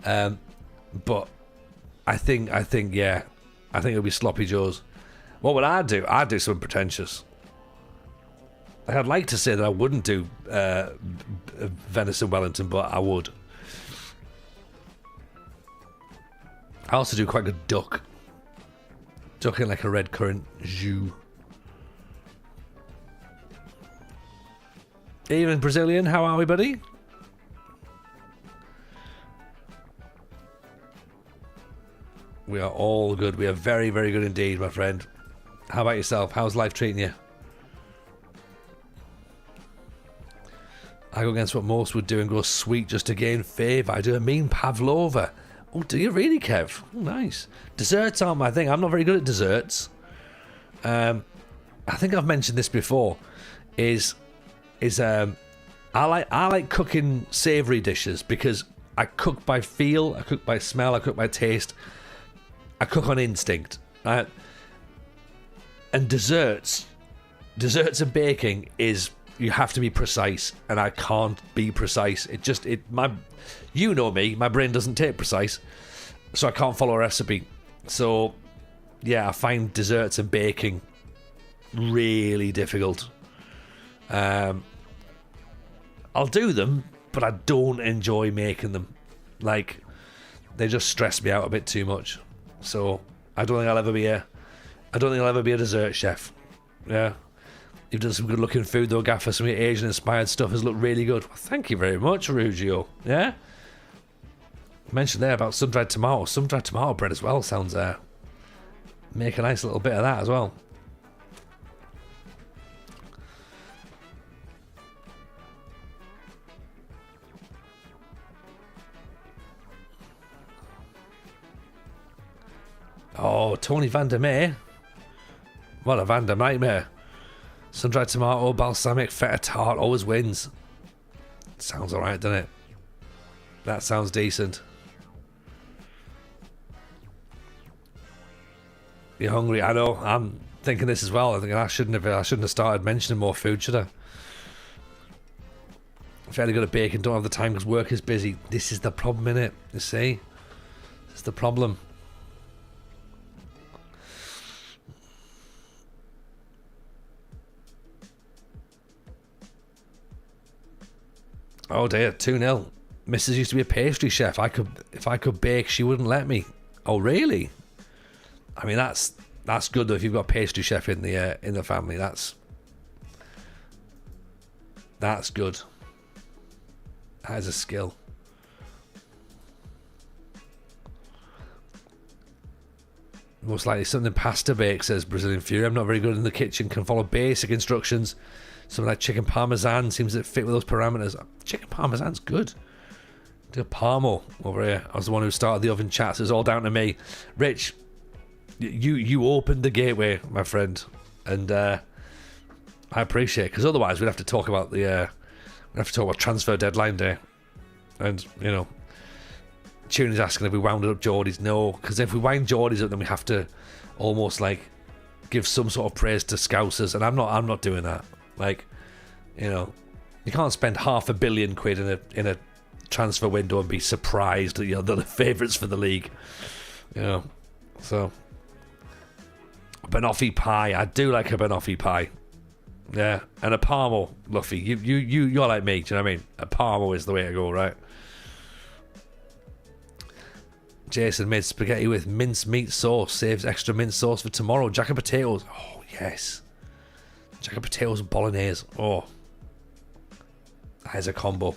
But I think yeah. I think it'll be sloppy Joes. What would I do? I'd do something pretentious. Like, I'd like to say that I wouldn't do venison Wellington, but I would. I also do quite good duck. Duck in like a red currant jus. Even Brazilian, how are we, buddy? We are all good. We are very, very good indeed, my friend. How about yourself? How's life treating you? I go against what most would do and go sweet just to gain favour. I do a mean pavlova. Oh, do you really, Kev? Oh, nice. Desserts aren't my thing. I'm not very good at desserts. I think I've mentioned this before. I like cooking savoury dishes because I cook by feel, I cook by smell, I cook by taste, I cook on instinct. Right? And desserts and baking is, you have to be precise, and I can't be precise. You know me, my brain doesn't take precise, so I can't follow a recipe. So yeah, I find desserts and baking really difficult. I'll do them, but I don't enjoy making them. Like, they just stress me out a bit too much. So I don't think I'll ever be a dessert chef. Yeah. You've done some good looking food though, Gaffer. Some of your Asian inspired stuff has looked really good. Well, thank you very much, Rugio. Yeah? Mentioned there about sun-dried tomato. Sun-dried tomato bread as well sounds make a nice little bit of that as well. Oh, Tony Van der Mee. What a Van der nightmare. Sun-dried tomato, balsamic, feta tart always wins. Sounds alright, doesn't it? That sounds decent. You're hungry? I know. I'm thinking this as well. I'm thinking I shouldn't have started mentioning more food, should I? I'm fairly good at baking, don't have the time because work is busy. This is the problem, innit? You see? This is the problem. Oh dear, 2-0. Mrs. used to be a pastry chef. If I could bake, she wouldn't let me. Oh really? I mean, that's good though. If you've got a pastry chef in the family, that's good. That is a skill. Most likely something pasta bake, says Brazilian Fury. I'm not very good in the kitchen. Can follow basic instructions. Something like chicken parmesan seems to fit with those parameters. Chicken parmesan's good. Do a parmo over here. I was the one who started the oven chat, so it's all down to me. Rich, you opened the gateway, my friend, and I appreciate it, because otherwise we'd have to talk about transfer deadline day, and you know, Tune's asking if we wounded up Geordie's. No, because if we wind Geordie's up, then we have to almost like give some sort of praise to Scousers, and I'm not doing that. Like, you know, you can't spend £500 million in a transfer window and be surprised that they're the favourites for the league. You know, so banoffee pie. I do like a banoffee pie. Yeah, and a parmo, Luffy. You're like me. Do you know what I mean? A parmo is the way to go, right? Jason made spaghetti with minced meat sauce. Saves extra minced sauce for tomorrow. Jack and potatoes. Oh yes. Jack and potatoes and bolognese. Oh, that is a combo.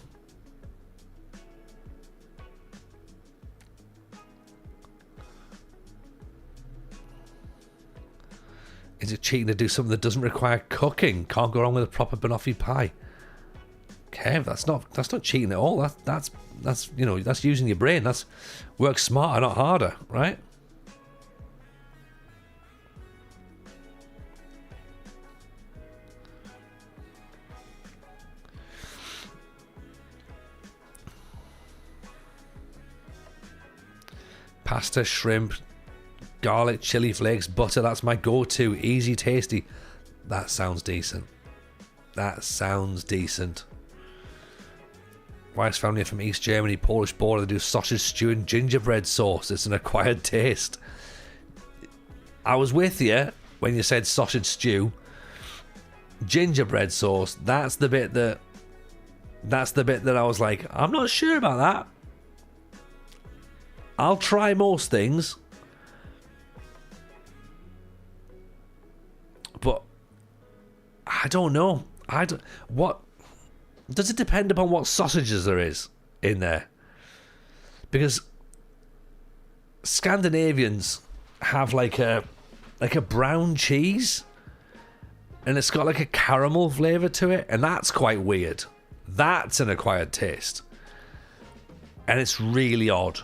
Is it cheating to do something that doesn't require cooking? Can't go wrong with a proper banoffee pie. Kev, that's not cheating at all. That's you know, that's using your brain. That's work smarter, not harder, right? Pasta, shrimp, garlic, chili flakes, butter. That's my go-to. Easy, tasty. That sounds decent. That sounds decent. Wife's family are from East Germany, Polish border. They do sausage stew and gingerbread sauce. It's an acquired taste. I was with you when you said sausage stew. Gingerbread sauce. That's the bit that I was like, I'm not sure about that. I'll try most things, but I don't know. What does it depend upon what sausages there is in there? Because Scandinavians have like a brown cheese, and it's got like a caramel flavour to it, and that's quite weird. That's an acquired taste, and it's really odd.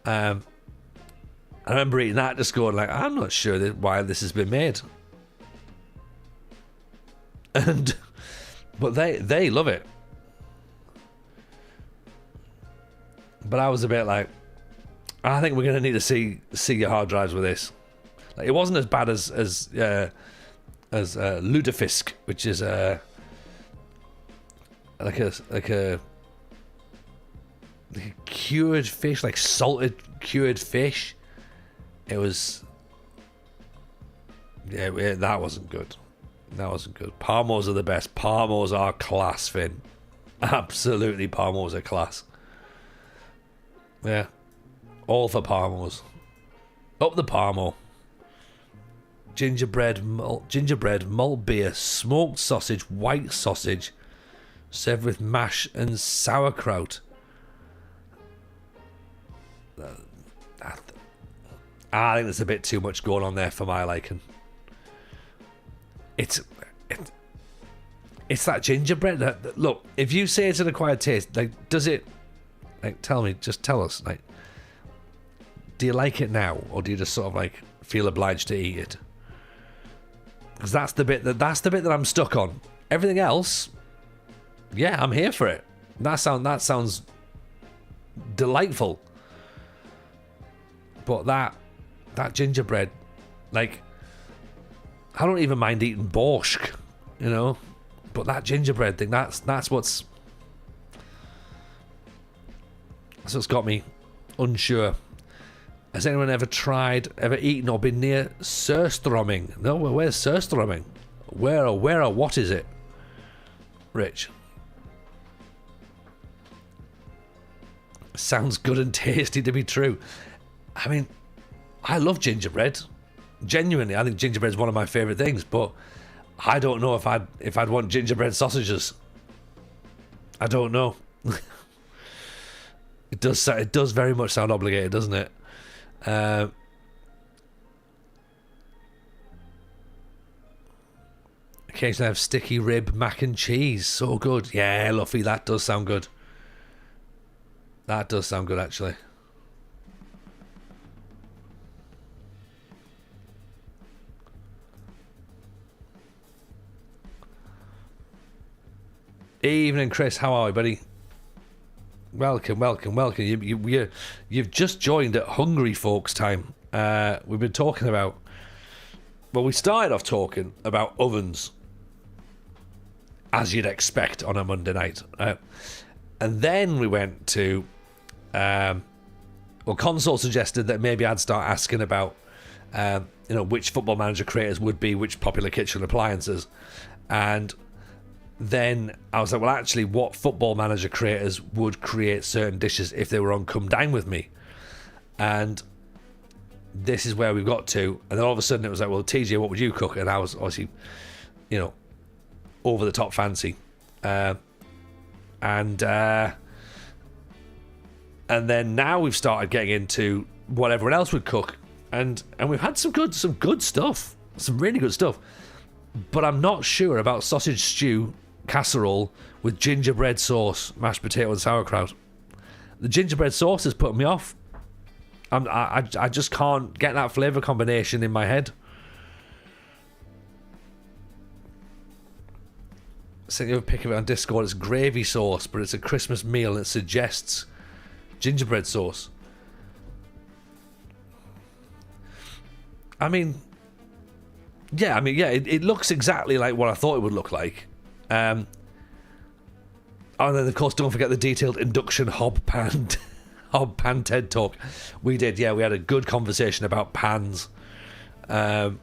I remember eating that, just going like, I'm not sure why this has been made. But they love it. But I was a bit like, I think we're going to need to see your hard drives with this. Like, it wasn't as bad as lutefisk, which is like a cured fish, like salted cured fish. It was, that wasn't good. That wasn't good. Parmos are the best. Parmos are class, Finn. Absolutely, Parmos are class. Yeah. All for Parmos. Up the Parmo. Gingerbread, malt beer, smoked sausage, white sausage, served with mash and sauerkraut. I think there's a bit too much going on there for my liking. It's that gingerbread. Look, if you say it's an acquired taste, like, does it? Like, tell me, just tell us. Like, do you like it now, or do you just sort of like feel obliged to eat it? Because that's the bit that I'm stuck on. Everything else, yeah, I'm here for it. That sounds delightful. But that gingerbread, like, I don't even mind eating borscht, you know. But that gingerbread thing, that's what's got me unsure. Has anyone ever eaten or been near surströmming? No, where's surströmming? Where or what is it? Rich. Sounds good and tasty to be true. I mean, I love gingerbread. Genuinely, I think gingerbread is one of my favourite things, but I don't know if I'd want gingerbread sausages. I don't know. It does very much sound obligated, doesn't it? Occasionally I have sticky rib mac and cheese. So good. Yeah, Luffy, that does sound good. That does sound good, actually. Evening, Chris. How are you, buddy? Welcome. You've just joined at Hungry Folks time. We've been talking about... Well, we started off talking about ovens, as you'd expect on a Monday night. And then we went to... Console suggested that maybe I'd start asking about which Football Manager creators would be which popular kitchen appliances. And then I was like, well, actually, what Football Manager creators would create certain dishes if they were on Come Dine With Me? And this is where we got to. And then all of a sudden it was like, well, TJ, what would you cook? And I was obviously, over the top fancy. And then now we've started getting into what everyone else would cook. And we've had some good stuff. Some really good stuff. But I'm not sure about sausage stew casserole with gingerbread sauce, mashed potato and sauerkraut. The gingerbread sauce is putting me off. I just can't get that flavour combination in my head. I sent you a pic of it on Discord. It's gravy sauce, but it's a Christmas meal and it suggests gingerbread sauce. It looks exactly like what I thought it would look like. And then, of course, don't forget the detailed induction hob pan TED talk. We did, yeah. We had a good conversation about pans. And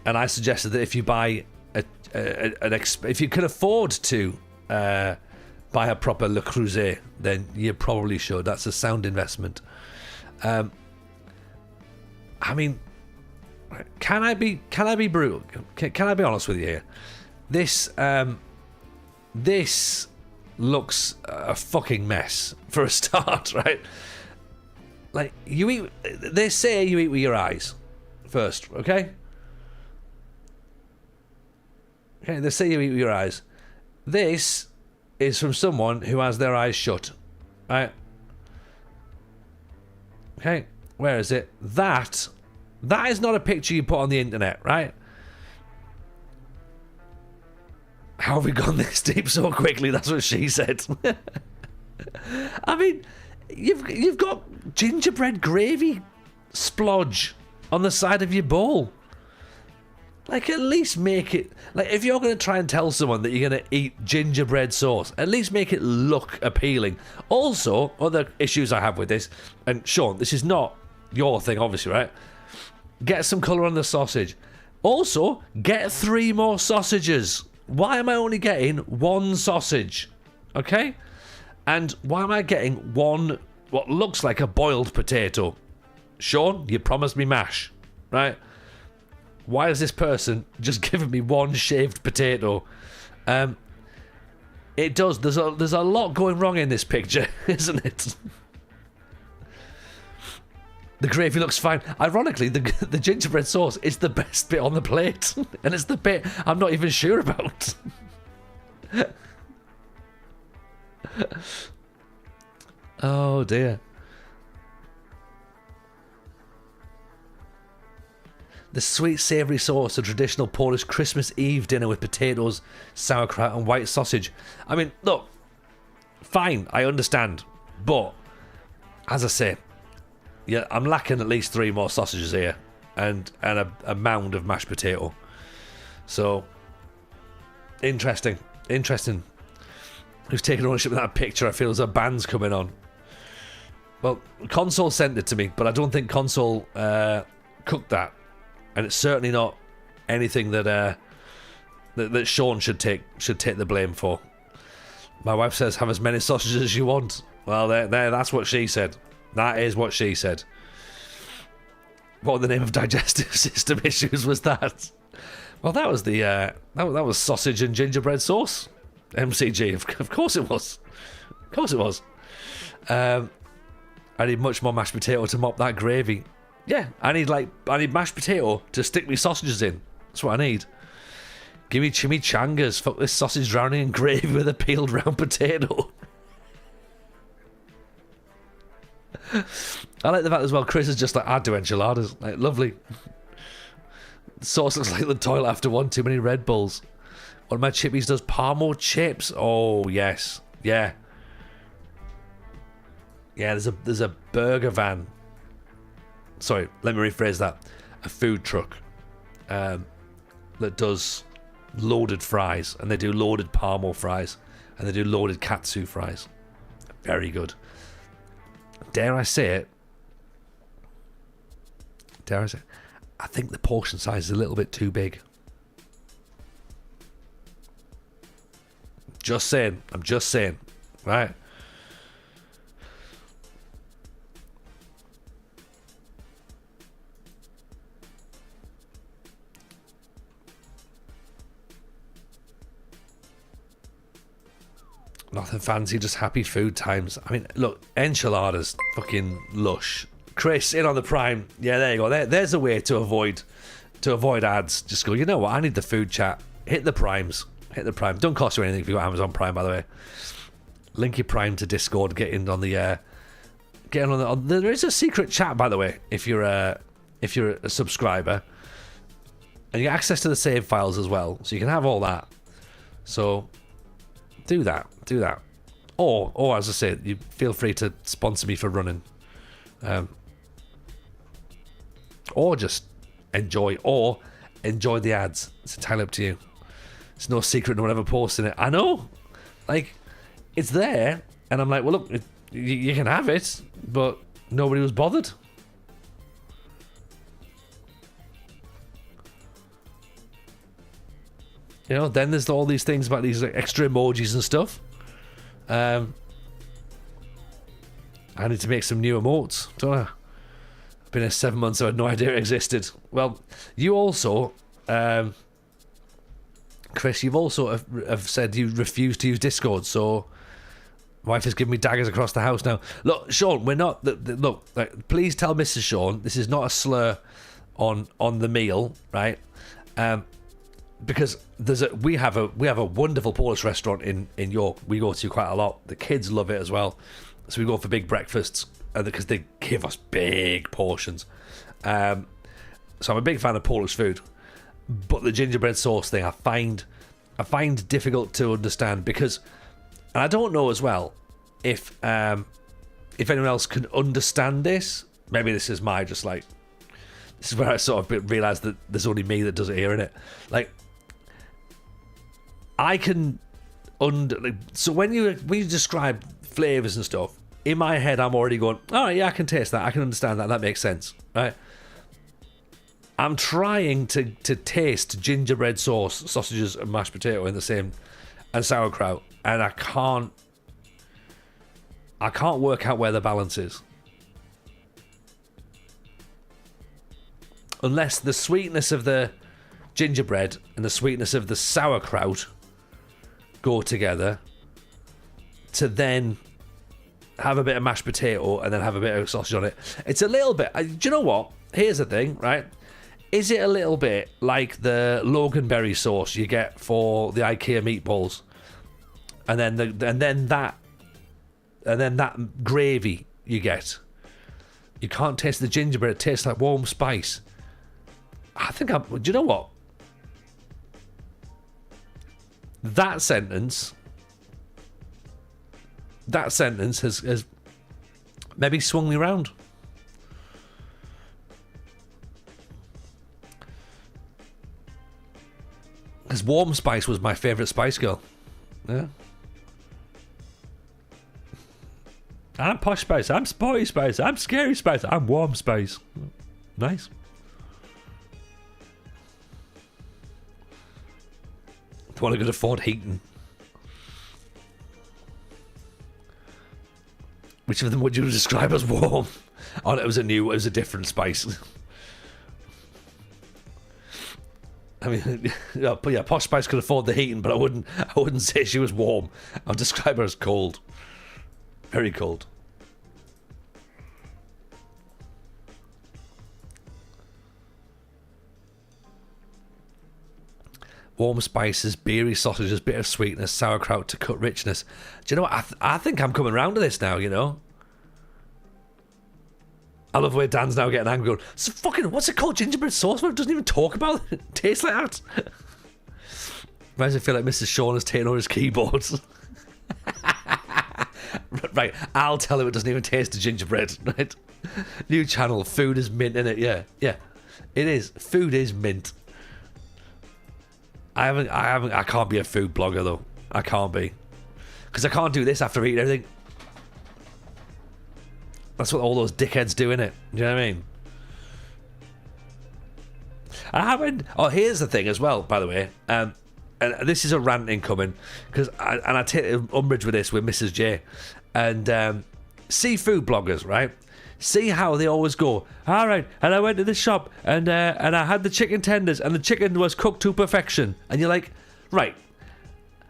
I suggested that if you buy if you can afford to buy a proper Le Creuset, then you probably should. That's a sound investment. Can I be brutal? Can I be honest with you here? This this looks a fucking mess for a start, right? Like, you eat... They say you eat with your eyes first, okay? Okay, they say you eat with your eyes. This is from someone who has their eyes shut, right? Okay, where is it? That is not a picture you put on the internet, right? How have we gone this deep so quickly? That's what she said. I mean, you've got gingerbread gravy splodge on the side of your bowl. Like, at least make it... Like, if you're going to try and tell someone that you're going to eat gingerbread sauce, at least make it look appealing. Also, other issues I have with this, and Sean, this is not your thing, obviously, right? Get some colour on the sausage. Also, get 3 more sausages. Why am I only getting 1 sausage? Okay? And why am I getting 1, what looks like a boiled potato? Sean, you promised me mash, right? Why is this person just giving me 1 shaved potato? It does. There's a lot going wrong in this picture, isn't it? The gravy looks fine. Ironically, the gingerbread sauce is the best bit on the plate. And it's the bit I'm not even sure about. Oh, dear. The sweet savoury sauce, a traditional Polish Christmas Eve dinner with potatoes, sauerkraut and white sausage. I mean, look, fine, I understand. But, as I say, yeah, I'm lacking at least 3 more sausages here. And a mound of mashed potato. So, interesting. Who's taking ownership of that picture? I feel as a band's coming on. Well, Console sent it to me, but I don't think Console cooked that. And it's certainly not anything that that Sean should take the blame for. My wife says, have as many sausages as you want. Well, there, that's what she said. That is what she said. What in the name of digestive system issues was that? Well, that was the that was sausage and gingerbread sauce. MCG, of course it was. Of course it was. I need much more mashed potato to mop that gravy. Yeah, I need mashed potato to stick me sausages in. That's what I need. Give me chimichangas. Fuck this sausage drowning in gravy with a peeled round potato. I like the fact as well, Chris is just like, I'd do enchiladas. Like, lovely. The sauce looks like the toilet after one too many Red Bulls. One of my chippies does Parmo chips. Oh, yes. Yeah. Yeah, there's a burger van. Sorry, let me rephrase that. A food truck that does loaded fries, and they do loaded Parmo fries, and they do loaded katsu fries. Very good. Dare I say it? I think the portion size is a little bit too big. Just saying. I'm just saying. Right? Nothing fancy, just happy food times. I mean, look, enchiladas, fucking lush. Chris, in on the Prime. Yeah, there you go. There's a way to avoid ads. Just go, you know what? I need the food chat. Hit the Primes. Hit the Prime. Don't cost you anything if you've got Amazon Prime, by the way. Link your Prime to Discord. Get in on the. There is a secret chat, by the way, if you're a subscriber, and you get access to the save files as well, so you can have all that. So. Do that. Or as I said, you feel free to sponsor me for running. Or just enjoy the ads. It's entirely up to you. It's no secret no one ever posting it. I know. Like, it's there, and I'm like, well, look, you can have it, but nobody was bothered. You know, then there's all these things about these extra emojis and stuff. I need to make some new emotes, don't I? I've been here 7 months, so I had no idea it existed. Well, you also Chris, you've also have said you refuse to use Discord, so wife has given me daggers across the house now. Look, Sean, we're not. Look, please tell Mrs. Sean this is not a slur on the meal, right? Because we have a wonderful Polish restaurant in York. We go to quite a lot. The kids love it as well, so we go for big breakfasts because they give us big portions. So I'm a big fan of Polish food, but the gingerbread sauce thing I find difficult to understand because, and I don't know as well if anyone else can understand this. Maybe this is this is where I sort of realise that there's only me that does it here, innit? Like, I can so when you describe flavours and stuff, in my head I'm already going, oh yeah, I can taste that, I can understand that makes sense, right? I'm trying to taste gingerbread sauce, sausages and mashed potato in the same, and sauerkraut, and I can't work out where the balance is. Unless the sweetness of the gingerbread and the sweetness of the sauerkraut go together to then have a bit of mashed potato and then have a bit of sausage on it. It's a little bit... do you know what? Here's the thing, right? Is it a little bit like the Loganberry sauce you get for the IKEA meatballs? And then that gravy you get. You can't taste the gingerbread, it tastes like warm spice. I think do you know what? That sentence has maybe swung me around. Because warm spice was my favourite Spice Girl. Yeah. I'm posh spice, I'm sporty spice, I'm scary spice, I'm warm spice. Nice. Do you want to go to Fort Heaton? Which of them would you describe as warm? Oh, it was a different spice. I mean, yeah, Posh Spice could afford the heating, but I wouldn't say she was warm. I'll describe her as cold. Very cold. Warm spices, beery sausages, bit of sweetness, sauerkraut to cut richness. Do you know what? I think I'm coming round to this now, you know? I love the way Dan's now getting angry going, so fucking, what's it called? Gingerbread sauce? It doesn't even talk about it. It tastes like that. Why does it feel like Mrs. Sean has taken over his keyboards? Right, I'll tell him it doesn't even taste of gingerbread, right? New channel, food is mint, innit? Yeah. It is. Food is mint. I can't be a food blogger though. I can't be. Because I can't do this after eating everything. That's what all those dickheads do, innit? Do you know what I mean? Oh, here's the thing as well, by the way. And this is a rant incoming, because I take umbrage with this with Mrs. J. And seafood bloggers, right? See how they always go, all right, and I went to this shop and I had the chicken tenders and the chicken was cooked to perfection. And you're like, right,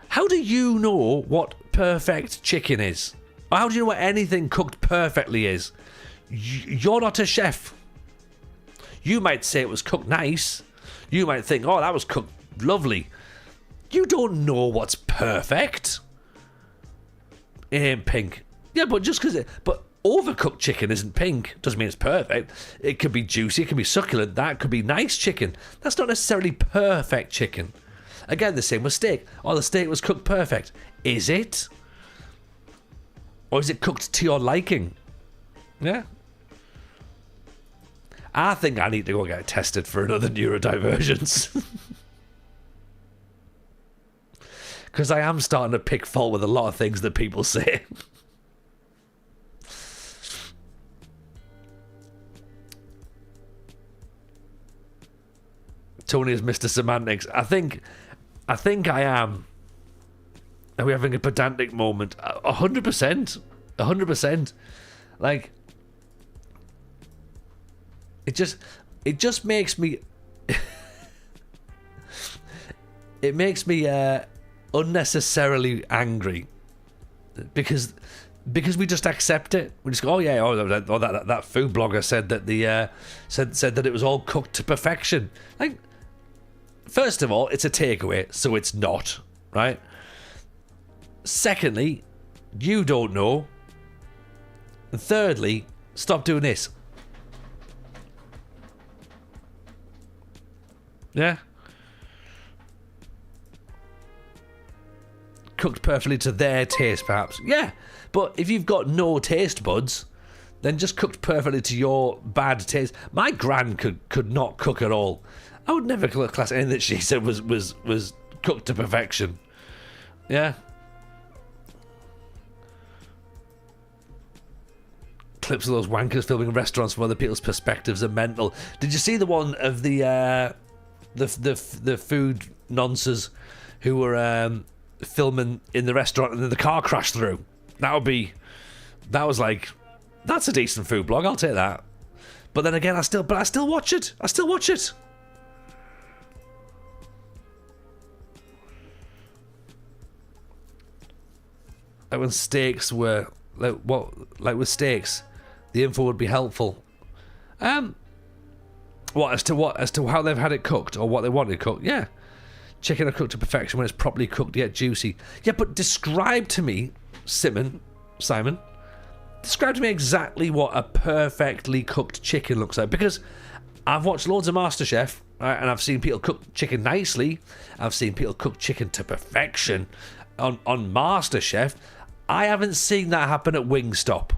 how do you know what perfect chicken is? Or how do you know what anything cooked perfectly is? You're not a chef. You might say it was cooked nice. You might think, oh, that was cooked lovely. You don't know what's perfect. It ain't pink. Yeah, but just because but overcooked chicken isn't pink doesn't mean it's perfect. It could be juicy, it could be succulent, that could be nice chicken. That's not necessarily perfect chicken. Again, the same with steak. Oh, the steak was cooked perfect. Is it? Or is it cooked to your liking? Yeah. I think I need to go get tested for another neurodivergence. Because I am starting to pick fault with a lot of things that people say. Tony is Mr. Semantics. I think I am. Are we having a pedantic moment? 100%. 100%. Like, it just makes me... it makes me unnecessarily angry because we just accept it. We just go, oh yeah, that food blogger said that the said that it was all cooked to perfection. Like, first of all, it's a takeaway, so it's not, right? Secondly, you don't know. And thirdly, stop doing this. Yeah. Cooked perfectly to their taste, perhaps. Yeah, but if you've got no taste buds, then just cooked perfectly to your bad taste. My gran could not cook at all. I would never class anything that she said was cooked to perfection. Yeah. Clips of those wankers filming restaurants from other people's perspectives are mental. Did you see the one of the food nonces who were filming in the restaurant and then the car crashed through? That's a decent food blog, I'll take that. But then again, I still watch it. Like when steaks were with steaks, the info would be helpful. As to how they've had it cooked or what they wanted cooked? Yeah. Chicken are cooked to perfection when it's properly cooked yet juicy. Yeah, but describe to me, Simon, describe to me exactly what a perfectly cooked chicken looks like. Because I've watched loads of MasterChef, right, and I've seen people cook chicken nicely. I've seen people cook chicken to perfection on MasterChef. I haven't seen that happen at Wingstop.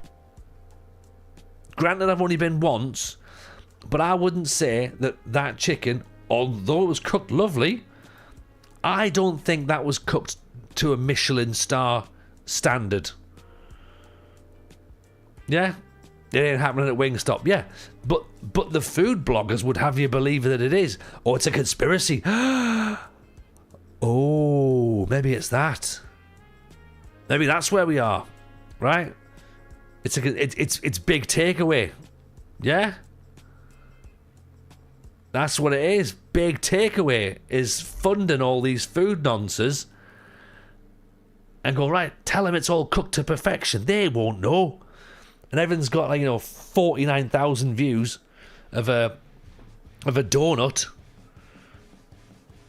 Granted, I've only been once, but I wouldn't say that chicken, although it was cooked lovely, I don't think that was cooked to a Michelin star standard. Yeah, it ain't happening at Wingstop. Yeah, but the food bloggers would have you believe that it is, or it's a conspiracy. Oh, maybe it's that. Maybe that's where we are, right? It's big takeaway. Yeah. That's what it is. Big takeaway is funding all these food nonsense and go, right, tell them it's all cooked to perfection. They won't know. And everyone's got 49,000 views of a donut.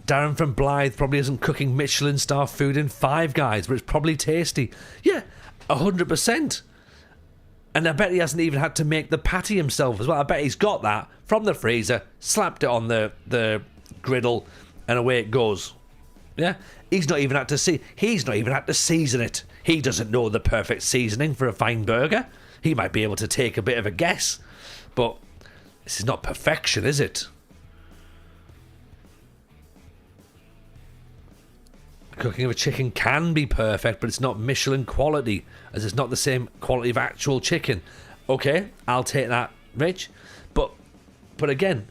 Darren from Blythe probably isn't cooking Michelin star food in Five Guys, but it's probably tasty. Yeah, 100%. And I bet he hasn't even had to make the patty himself as well. I bet he's got that from the freezer, slapped it on the griddle, and away it goes. Yeah? He's not even had to season it. He doesn't know the perfect seasoning for a fine burger. He might be able to take a bit of a guess. But this is not perfection, is it? Cooking of a chicken can be perfect, but it's not Michelin quality, as it's not the same quality of actual chicken. Okay, I'll take that, Rich. But again,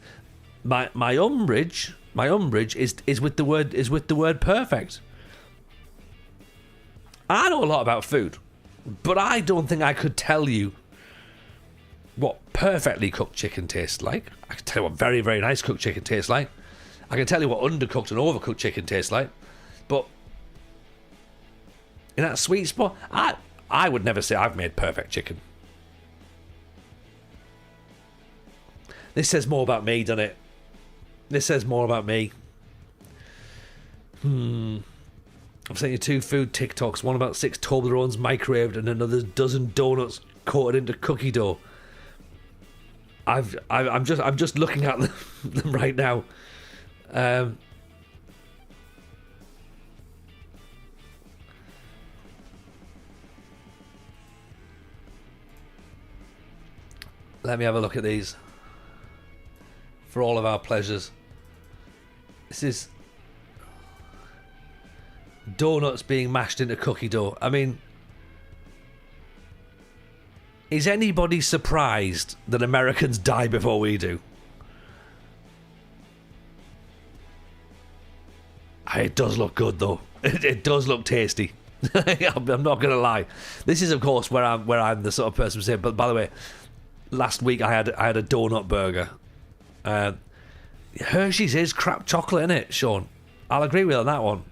my umbrage is with the word perfect. I know a lot about food, but I don't think I could tell you what perfectly cooked chicken tastes like. I can tell you what very, very nice cooked chicken tastes like. I can tell you what undercooked and overcooked chicken tastes like. But in that sweet spot, I would never say I've made perfect chicken. This says more about me, doesn't it? This says more about me. I've sent you 2 food TikToks, one about 6 Toblerones microwaved and another dozen donuts coated into cookie dough. I'm just looking at them right now. Let me have a look at these. For all of our pleasures. This is donuts being mashed into cookie dough. I mean, is anybody surprised that Americans die before we do? It does look good though. It does look tasty. I'm not gonna lie. This is of course where I'm the sort of person who say, but by the way, last week I had a donut burger. Hershey's is crap chocolate, innit, Sean? I'll agree with you on that one.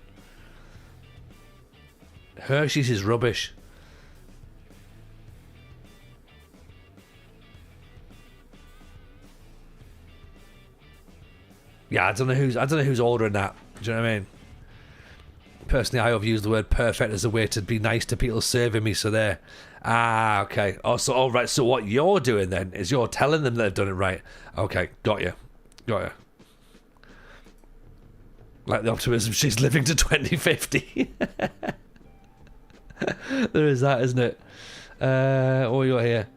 Hershey's is rubbish. Yeah, I don't know who's ordering that. Do you know what I mean? Personally, I have used the word perfect as a way to be nice to people serving me, so there. Ah, okay. Oh, so, all right. So what you're doing then is you're telling them they've done it right. Okay, got you. Like the optimism, she's living to 2050. There is that, isn't it? What you got here?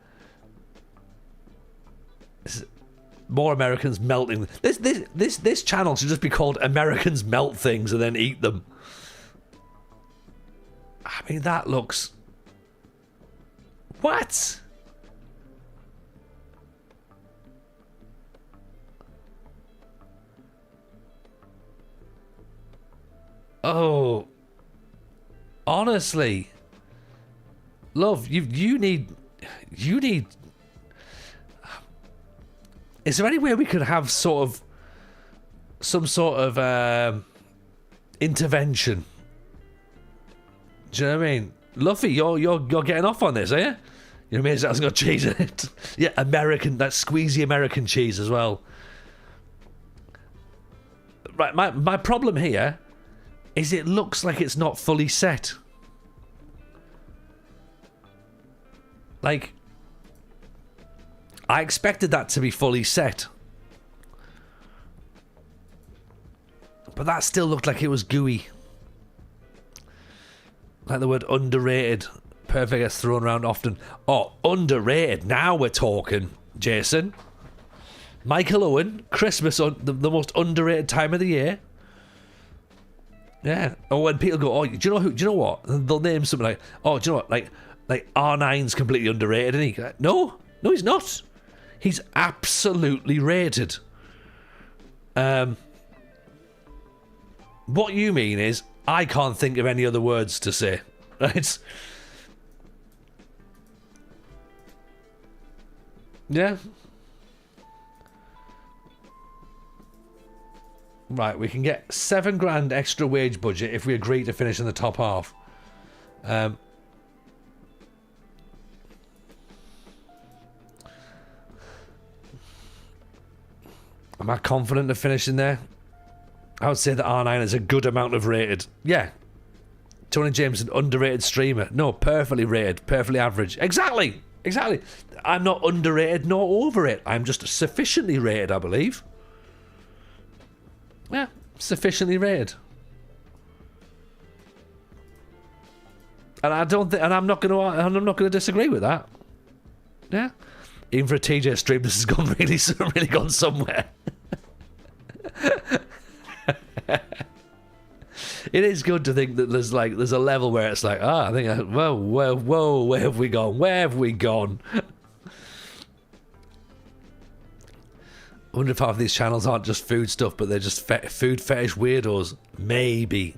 More Americans melting. This channel should just be called Americans Melt Things and Then Eat Them. I mean, that looks... What? Oh. Honestly. Love, you need... Is there any way we could have some sort of intervention? Do you know what I mean? Luffy, you're getting off on this, are you? You know what I mean? It hasn't got cheese in it. Yeah, American, that squeezy American cheese as well. Right, my problem here is it looks like it's not fully set. Like, I expected that to be fully set. But that still looked like it was gooey. Like the word underrated. Perfect gets thrown around often. Oh, underrated. Now we're talking, Jason. Michael Owen, Christmas, the most underrated time of the year. Yeah. Or when people go, oh, do you know what? They'll name something like, oh, do you know what? Like R9's completely underrated, isn't he? No, he's not. He's absolutely rated. What you mean is, I can't think of any other words to say. Right? Yeah. Right, we can get $7,000 extra wage budget if we agree to finish in the top half. Am I confident of finishing there? I would say that R9 is a good amount of rated. Yeah. Tony James, an underrated streamer. No, perfectly rated, perfectly average. Exactly. I'm not underrated nor over it. I'm just sufficiently rated, I believe. Yeah, sufficiently rated. And I don't think, and I'm not going to disagree with that. Yeah. Even for a TJ stream, this has gone really gone somewhere. It is good to think that there's a level where it's like, I think, whoa, where have we gone? I wonder if half of these channels aren't just food stuff, but they're just food fetish weirdos. Maybe.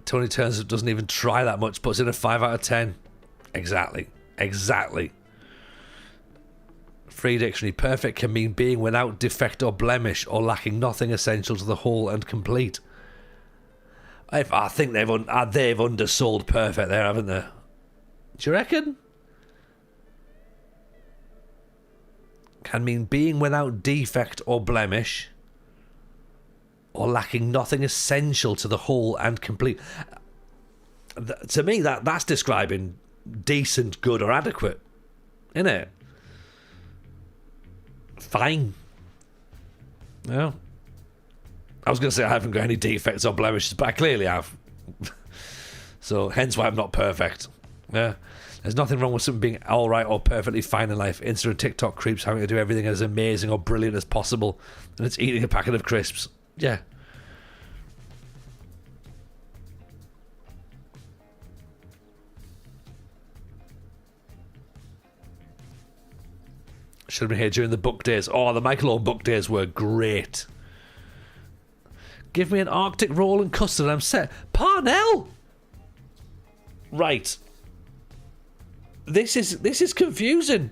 Tony Turns doesn't even try that much, puts in a 5 out of 10. Exactly. Free dictionary. Perfect can mean being without defect or blemish or lacking nothing essential to the whole and complete. I think they've undersold perfect there, haven't they? Do you reckon? Can mean being without defect or blemish or lacking nothing essential to the whole and complete. To me, that's describing decent, good, or adequate, isn't it? Fine. Yeah. I was going to say I haven't got any defects or blemishes, but I clearly have. So, hence why I'm not perfect. Yeah. There's nothing wrong with something being alright or perfectly fine in life. Insta and TikTok creeps having to do everything as amazing or brilliant as possible, and it's eating a packet of crisps. Yeah. Should have been here during the book days. Oh, the Michael Owen book days were great. Give me an Arctic roll and custard and I'm set. Parnell! Right. This is confusing.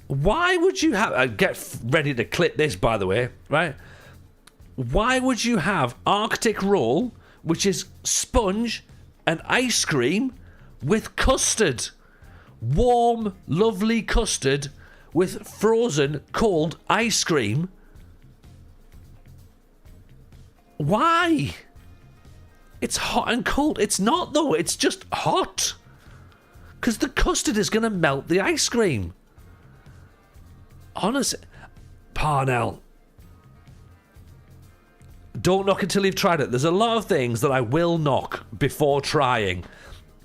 Why would you have... get ready to clip this, by the way, right? Why would you have Arctic roll, which is sponge and ice cream, with custard? Warm, lovely custard with frozen, cold ice cream. Why? It's hot and cold. It's not, though. It's just hot. Because the custard is going to melt the ice cream. Honestly. Parnell. Don't knock until you've tried it. There's a lot of things that I will knock before trying.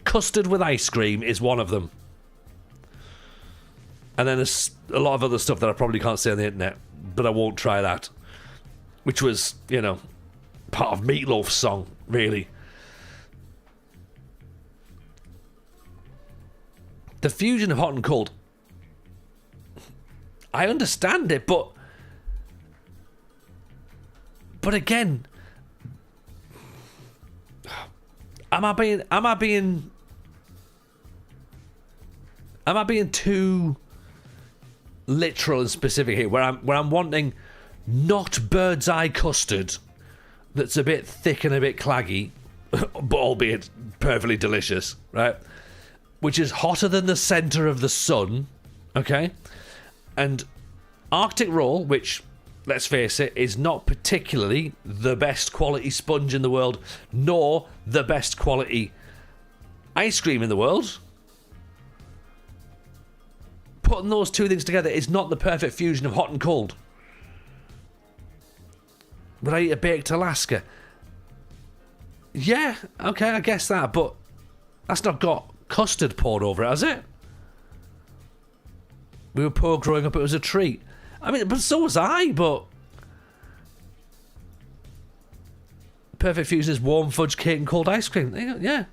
Custard with ice cream is one of them. And then there's a lot of other stuff that I probably can't say on the internet, but I won't try that. Which was, you know, part of Meatloaf's song, really. The fusion of hot and cold. I understand it, but again, am I being too literal and specific here? Where I'm wanting not bird's eye custard that's a bit thick and a bit claggy, but albeit perfectly delicious, right? Which is hotter than the centre of the sun, okay? And Arctic roll, which, let's face it, is not particularly the best quality sponge in the world, nor the best quality ice cream in the world. Putting those two things together is not the perfect fusion of hot and cold. Would I eat a baked Alaska? Yeah, okay, I guess that, but that's not got custard poured over it, has it? We were poor growing up, it was a treat. I mean, but so was I, but perfect fusion is warm fudge cake and cold ice cream. Yeah.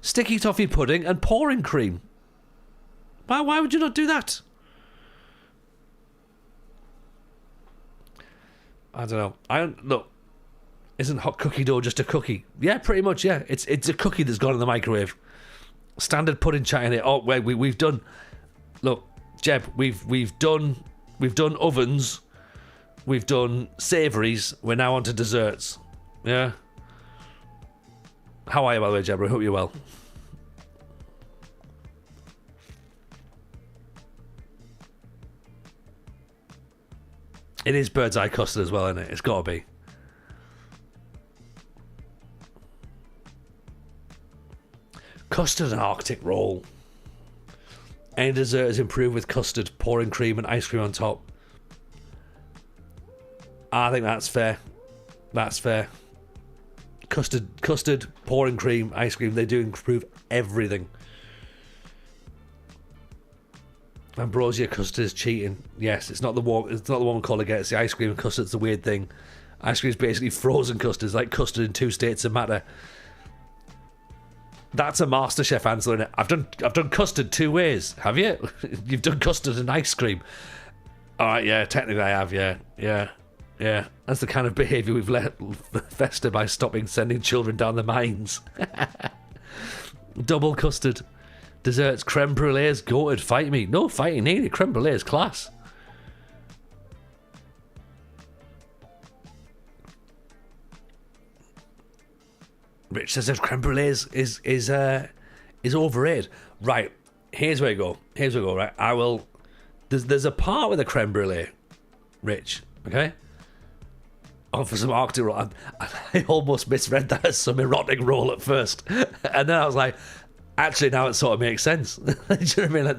Sticky toffee pudding and pouring cream. Why would you not do that? I don't know. Look, isn't hot cookie dough just a cookie? Yeah, pretty much, yeah. It's a cookie that's gone in the microwave. Standard pudding chat in it. Oh, wait, we've done... Look, Jeb, we've done ovens, we've done savouries, we're now on to desserts. Yeah? How are you, by the way, Jeb? I hope you're well. It is bird's eye custard as well, isn't it? It's got to be. Custard and Arctic roll. Any dessert is improved with custard, pouring cream and ice cream on top. I think that's fair. That's fair. Custard, pouring cream, ice cream, they do improve everything. Ambrosia custard is cheating. Yes, it's not the warm colour gets the ice cream and custard's the weird thing. Ice cream is basically frozen custard. It's like custard in two states of matter. That's a MasterChef answer, isn't it? I've done custard two ways. Have you? You've done custard and ice cream. All right, yeah, technically I have. Yeah. That's the kind of behaviour we've let fester by stopping sending children down the mines. Double custard. Desserts, creme brulees, goated, fight me. No fighting needed. Creme brulees, class. Rich says if creme brulees is overrated. Right, here's where we go. Right, I will. There's a part with a creme brulee, Rich. Okay. Oh, for some Arctic roll. I almost misread that as some erotic roll at first, and then I was like, actually, now it sort of makes sense. Do you know what I mean? Like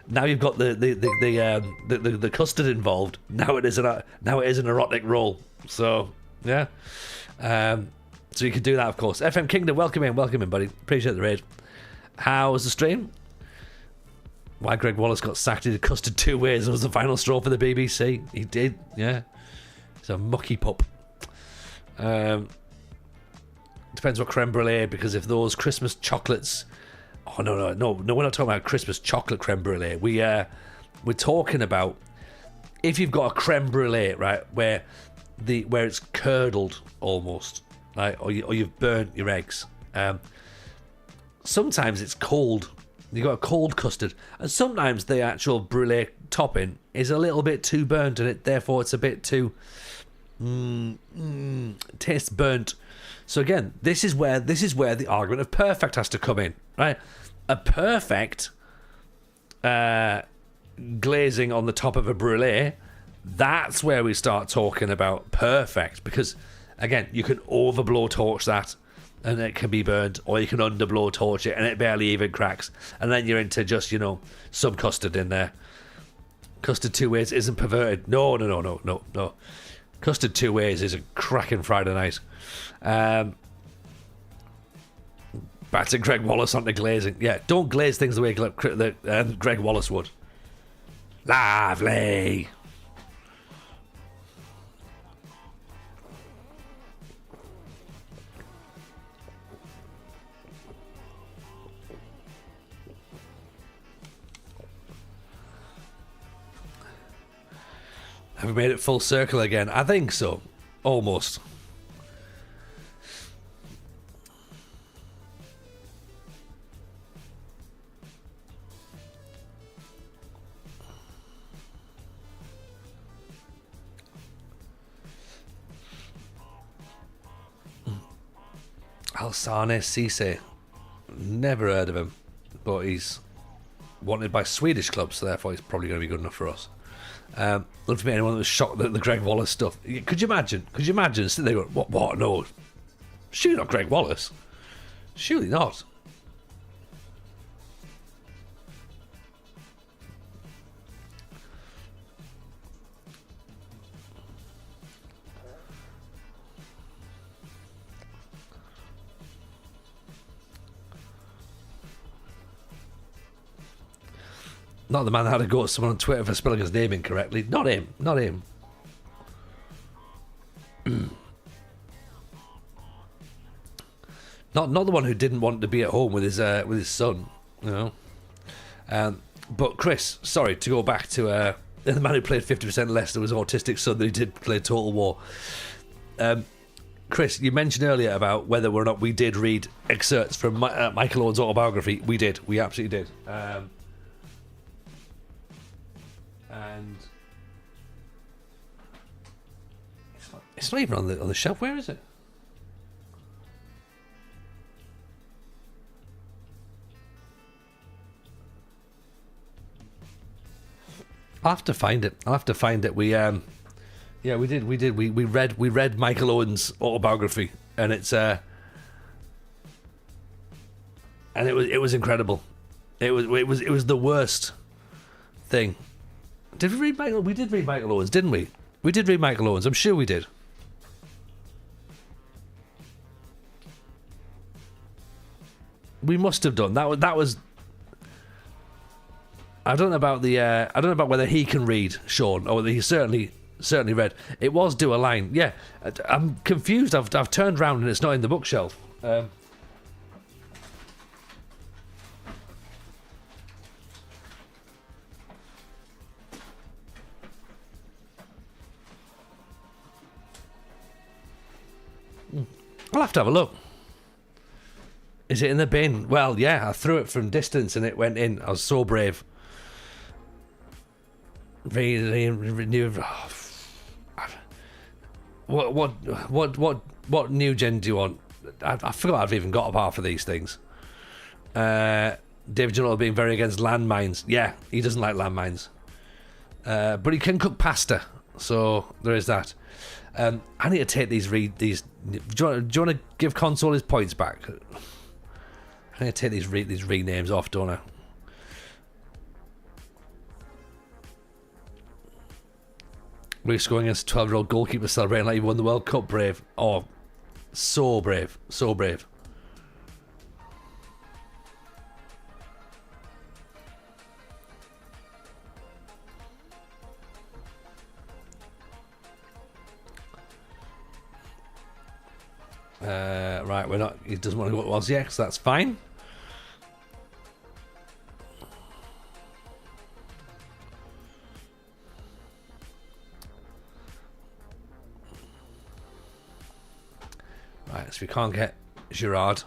now you've got the custard involved. Now it is an erotic roll. So yeah. So you can do that, of course. FM Kingdom, welcome in, buddy. Appreciate the raid. How was the stream? Why Greg Wallace got sacked? He did custard two ways. It was the final straw for the BBC. He did, yeah. He's a mucky pup. Depends what creme brulee, because if those Christmas chocolates... Oh, no, we're not talking about Christmas chocolate creme brulee. We're talking about if you've got a creme brulee, right, where it's curdled almost, right, or you've burnt your eggs. Sometimes it's cold. You've got a cold custard, and sometimes the actual brulee topping is a little bit too burnt, and therefore it's a bit too tastes burnt. So again, this is where the argument of perfect has to come in, right? A perfect glazing on the top of a brulee, that's where we start talking about perfect, because again, you can overblow torch that and it can be burnt, or you can underblow torch it and it barely even cracks, and then you're into just, you know, some custard in there. Custard two ways isn't perverted. No. Custard two ways is a cracking Friday night. Back to Greg Wallace onto glazing. Yeah, don't glaze things the way Greg Wallace would. Lovely. Have we made it full circle again? I think so. Almost. Alsane Cisse. Never heard of him. But he's wanted by Swedish clubs, so therefore he's probably going to be good enough for us. Love to meet anyone that was shocked at the Greg Wallace stuff. Could you imagine? Sitting there going, what? No. Surely not Greg Wallace. Surely not. Not the man that had to go to someone on Twitter for spelling his name incorrectly. Not him. Not the one who didn't want to be at home with his son, you know. But Chris, sorry to go back to the man who played 50% less than his autistic son that he did play Total War. Chris, you mentioned earlier about whether or not we did read excerpts from Michael Owen's autobiography. We did. We absolutely did. And it's not even on the shelf. Where is it? I'll have to find it. We we did. We read Michael Owen's autobiography, and it's and it was incredible. It was the worst thing. Did we read Michael? We did read Michael Owens, didn't we? We did read Michael Owens. I'm sure we did. We must have done. That was. I don't know about whether he can read, Sean, or whether he certainly read. It was Do a Line. Yeah, I'm confused. I've turned around and it's not in the bookshelf. I'll have to have a look. Is it in the bin? Well, yeah, I threw it from distance and it went in. I was so brave. What new gen do you want? I forgot I've even got a bar for these things. David Junnell being very against landmines. Yeah, he doesn't like landmines. But he can cook pasta, so there is that. I need to take these. Do you want to give Console his points back? I need to take these renames off, don't I? We're scoring against a 12-year-old goalkeeper celebrating like he won the World Cup. Brave. Oh, so brave. So brave. Right, we're not. He doesn't want to go to Oz yet, so that's fine. Right, so we can't get Gerard.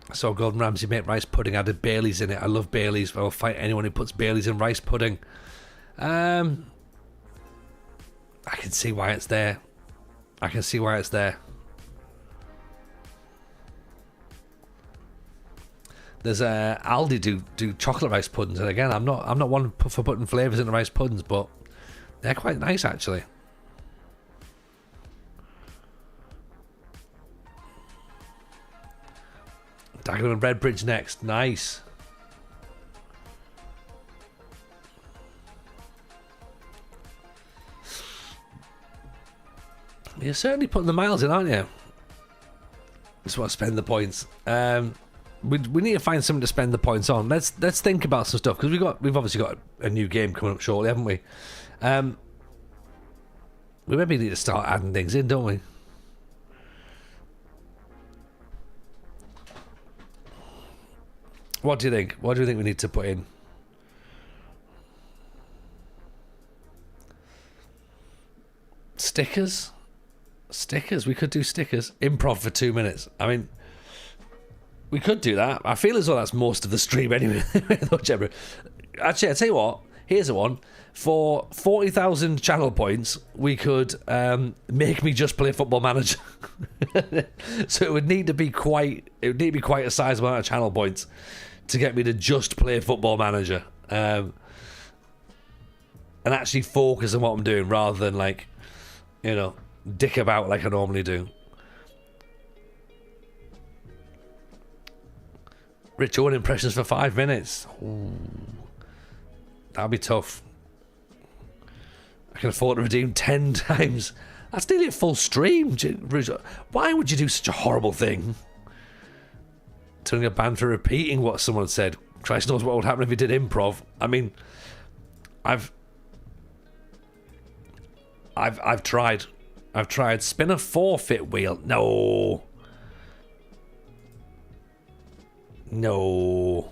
I saw Gordon Ramsay make rice pudding, added Baileys in it. I love Baileys. I'll fight anyone who puts Baileys in rice pudding. I can see why it's there. I can see why it's there. There's Aldi do chocolate rice puddings, and again, I'm not one for putting flavours into rice puddings, but they're quite nice actually. Dagenham and Redbridge next, nice. You're certainly putting the miles in, aren't you? Just want to spend the points. We need to find something to spend the points on. Let's think about some stuff, because we've obviously got a new game coming up shortly, haven't we? We maybe need to start adding things in, don't we? What do you think? What do you think we need to put in? Stickers? Stickers? We could do stickers. Improv for 2 minutes. I mean, we could do that. I feel as though that's most of the stream anyway. Actually, I'll tell you what. Here's a one. For 40,000 channel points, we could make me just play Football Manager. So it would need to be quite a sizable amount of channel points to get me to just play Football Manager. And actually focus on what I'm doing rather than, like, you know, dick about like I normally do. Rich Owen impressions for 5 minutes. Ooh. That'll be tough. I can afford to redeem 10 times. That's nearly a full stream. Why would you do such a horrible thing? Turning a ban for repeating what someone said. Christ knows what would happen if you did improv. I mean, I've tried. I've tried. Spin a forfeit wheel. No. No.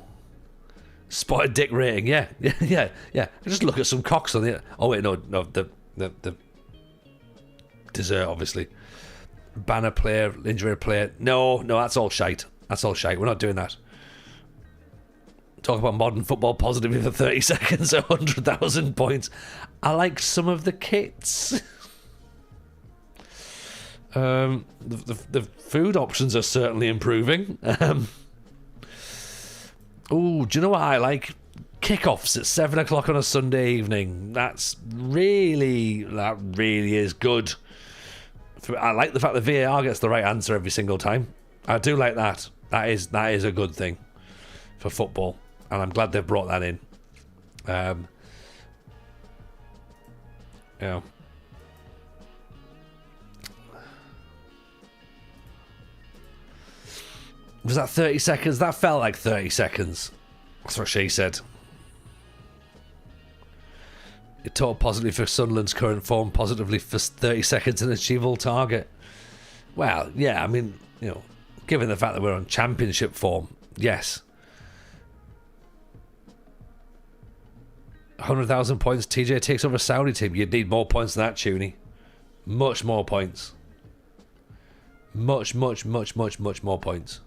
Spotted dick rating. Yeah. Yeah. I just look at some cocks on the... Oh, wait, no. The dessert, obviously. Banner player, injury player. No, that's all shite. That's all shite. We're not doing that. Talk about modern football positively for 30 seconds at 100,000 points. I like some of the kits. The food options are certainly improving. Do you know what I like? Kickoffs at 7 o'clock on a Sunday evening. That really is good. I like the fact that VAR gets the right answer every single time. I do like that. That is a good thing for football, and I'm glad they've brought that in. Yeah. Was that 30 seconds? That felt like 30 seconds. That's what she said. It talked positively for Sunderland's current form, positively for 30 seconds an achievable target. Well, yeah, I mean, you know, given the fact that we're on championship form, yes. 100,000 points, TJ takes over a Saudi team. You'd need more points than that, Tooney. Much more points. Much more points.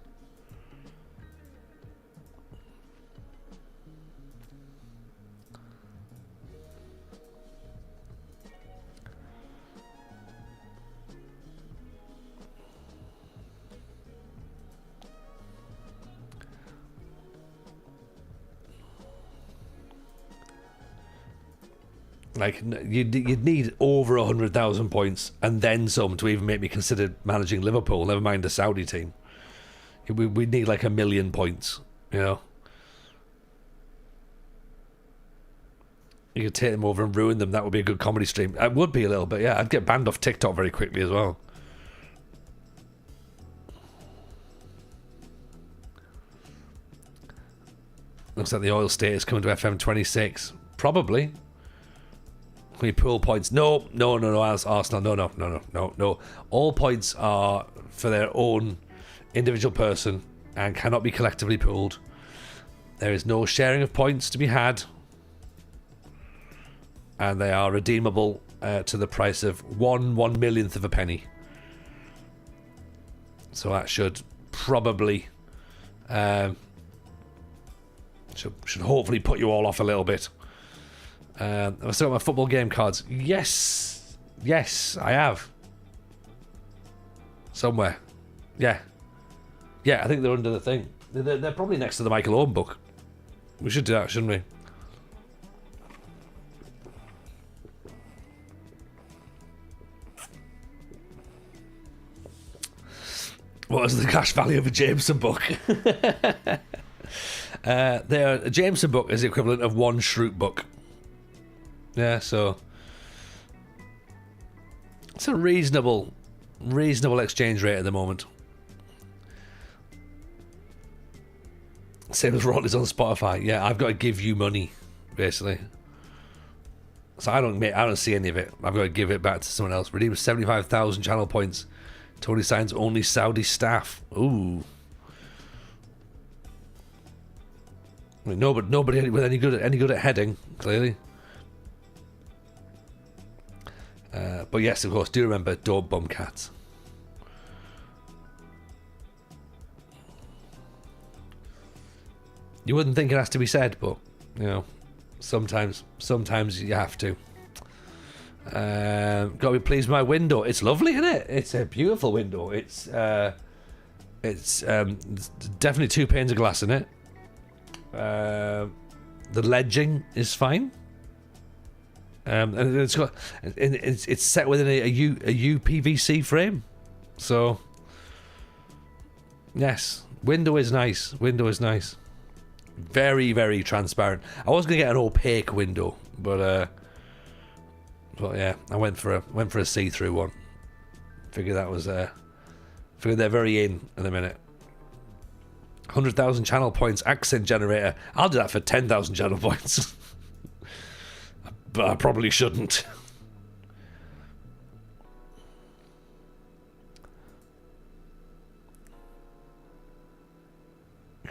Like, you'd need over 100,000 points and then some to even make me consider managing Liverpool, never mind the Saudi team. We'd need like 1 million points, you know. You could take them over and ruin them. That would be a good comedy stream. It would be a little bit, yeah. I'd get banned off TikTok very quickly as well. Looks like the oil state is coming to FM26. Probably. We pool points. No, Arsenal. No. All points are for their own individual person and cannot be collectively pooled. There is no sharing of points to be had. And they are redeemable to the price of 1/1,000,000th of a penny. So that should probably should hopefully put you all off a little bit. I've still got my football game cards. Yes, I have. Somewhere. Yeah, I think they're under the thing. They're probably next to the Michael Owen book. We should do that, shouldn't we? What is the cash value of a Jameson book? A Jameson book is the equivalent of one Shroot book. Yeah, so it's a reasonable exchange rate at the moment. Same as royalties on Spotify. Yeah, I've got to give you money, basically. So I don't see any of it. I've got to give it back to someone else. Redeem 75,000 channel points. Tony signs only Saudi staff. Ooh. I mean, nobody with any good at heading, clearly. But yes, of course, do remember, don't bum cats. You wouldn't think it has to be said, but you know, sometimes you have to. Got to be pleased with my window. It's lovely, isn't it? It's a beautiful window. It's definitely 2 panes of glass in it. The ledging is fine. And it's set within a UPVC frame. So yes, window is nice. Very, very transparent. I was gonna get an opaque window, but yeah, I went for a see-through one. Figured they're very in a minute. 100,000 channel points accent generator. I'll do that for 10,000 channel points. But I probably shouldn't.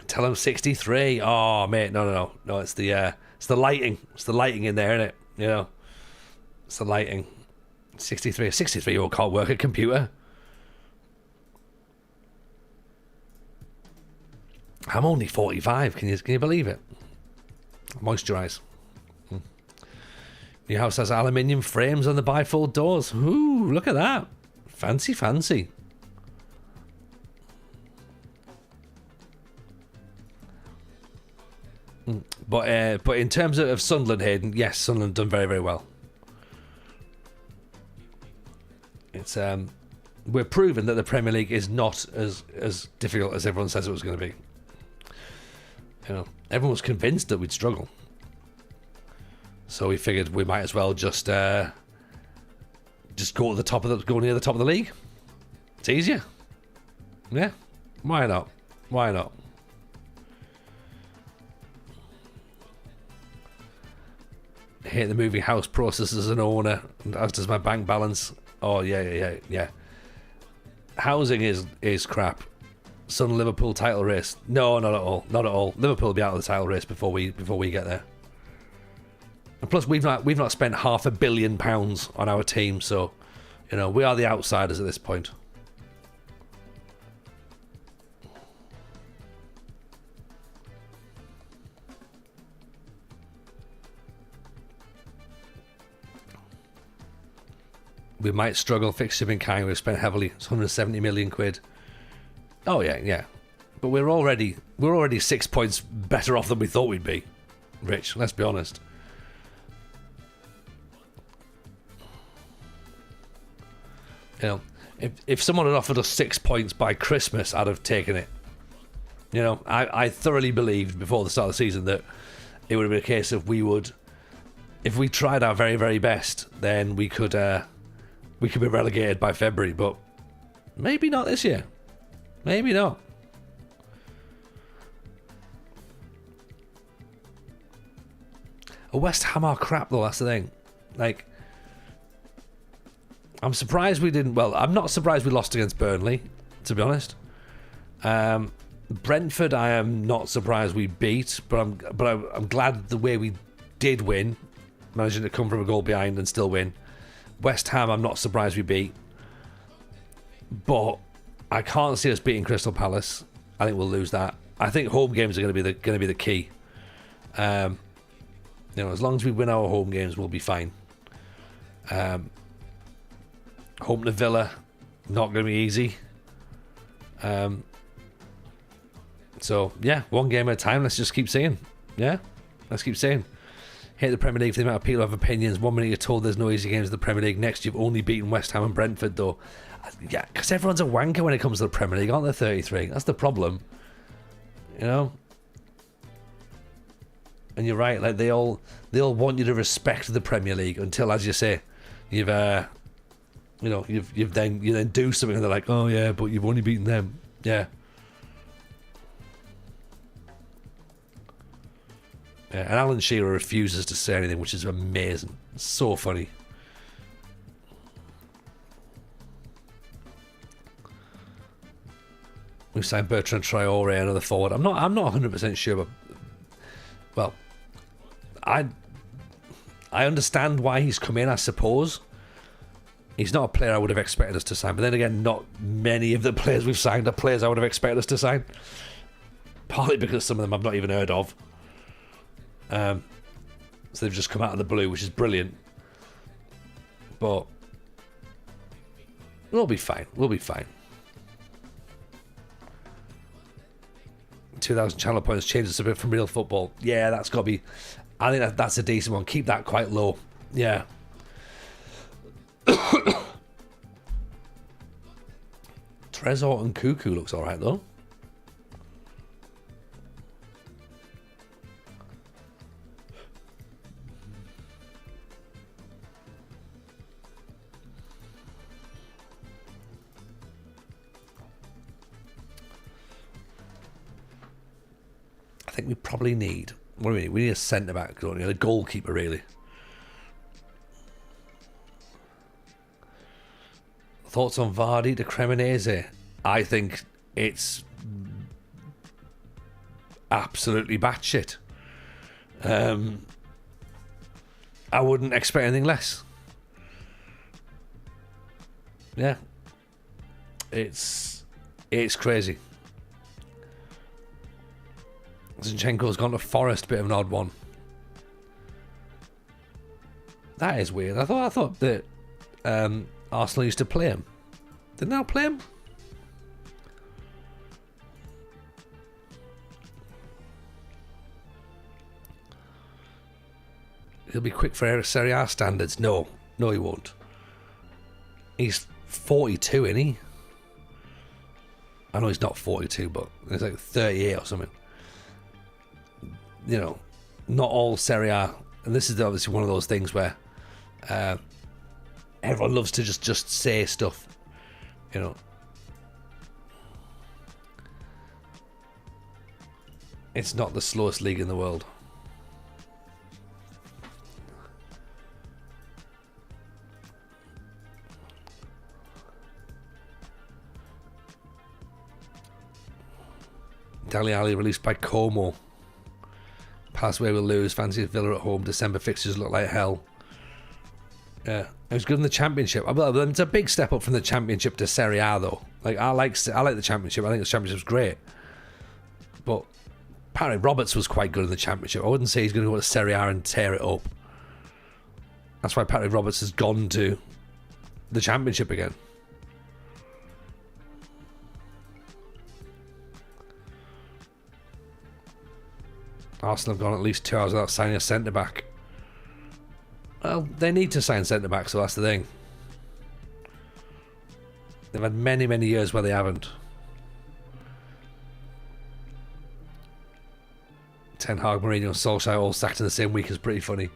Tell him 63. Oh mate, no. It's the lighting. It's the lighting in there, isn't it? You know, it's the lighting. 63. A 63-year-old can't work a computer. I'm only 45. Can you believe it? Moisturize. Your house has aluminium frames on the bifold doors. Ooh, look at that. Fancy. But in terms of Sunderland, Hayden, yes, Sunderland done very, very well. It's we're proving that the Premier League is not as difficult as everyone says it was going to be. You know, everyone was convinced that we'd struggle, so we figured we might as well just go near the top of the league. It's easier. Yeah, why not? I hate the moving house process as an owner, as does my bank balance. Oh yeah. Housing is crap. Sun Liverpool title race. No, not at all. Liverpool will be out of the title race before we get there. And plus, we've not spent £500 million on our team, so you know we are the outsiders at this point. We might struggle fixing in kind. We've spent heavily. It's 170 million quid. Oh yeah. But we're already 6 points better off than we thought we'd be. Rich, let's be honest. You know, if someone had offered us 6 points by Christmas, I'd have taken it. You know, I thoroughly believed before the start of the season that it would have been a case of if we tried our very, very best, then we could be relegated by February, but maybe not this year. Maybe not. West Ham are crap though, that's the thing. Like, I'm surprised we didn't. Well, I'm not surprised we lost against Burnley, to be honest. Brentford, I am not surprised we beat, but I'm glad the way we did win, managing to come from a goal behind and still win. West Ham, I'm not surprised we beat, but I can't see us beating Crystal Palace. I think we'll lose that. I think home games are going to be the key. You know, as long as we win our home games, we'll be fine. Home to Villa, not going to be easy. So, yeah, one game at a time. Let's just keep saying. Yeah, let's keep saying. Hate the Premier League for the amount of people who have opinions. 1 minute you're told there's no easy games in the Premier League. Next, you've only beaten West Ham and Brentford, though. Yeah, because everyone's a wanker when it comes to the Premier League, aren't they, 33? That's the problem. You know? And you're right, like they all want you to respect the Premier League until, as you say, you then do something and they're like, oh yeah, but you've only beaten them. Yeah. Yeah, and Alan Shearer refuses to say anything, which is amazing. So funny. We've signed Bertrand Traore, another forward. I'm not 100% sure, but well, I understand why he's come in, I suppose. He's not a player I would have expected us to sign, but then again, not many of the players we've signed are players I would have expected us to sign. Partly because some of them I've not even heard of. So they've just come out of the blue, which is brilliant. But we'll be fine. We'll be fine. 2,000 channel points changes a bit from real football. Yeah, that's got to be... I think that's a decent one. Keep that quite low. Yeah. Trezor and Cuckoo looks alright, though. I think we probably need... What do we need? We need a centre-back, don't we? A goalkeeper, really. Thoughts on Vardy to Cremonese? I think it's absolutely batshit. I wouldn't expect anything less. Yeah. It's crazy. Zinchenko's gone to Forest, bit of an odd one. That is weird. I thought that Arsenal used to play him. Did they now play him? He'll be quick for Serie A standards. No, he won't. He's 42, isn't he? I know he's not 42, but he's like 38 or something. You know, not all Serie A, and this is obviously one of those things where everyone loves to just say stuff, you know. It's not the slowest league in the world. Dele Alli released by Como. Palace away will lose. Fancy Villa at home. December fixtures look like hell. Yeah, it was good in the Championship. It's a big step up from the Championship to Serie A, though. Like I like the Championship. I think the Championship's great. But Patrick Roberts was quite good in the Championship. I wouldn't say he's going to go to Serie A and tear it up. That's why Patrick Roberts has gone to the Championship again. Arsenal have gone at least 2 hours without signing a centre-back. Well, they need to sign centre-back, so that's the thing. They've had many, many years where they haven't. Ten Hag, Mourinho and Solskjaer all sacked in the same week is pretty funny.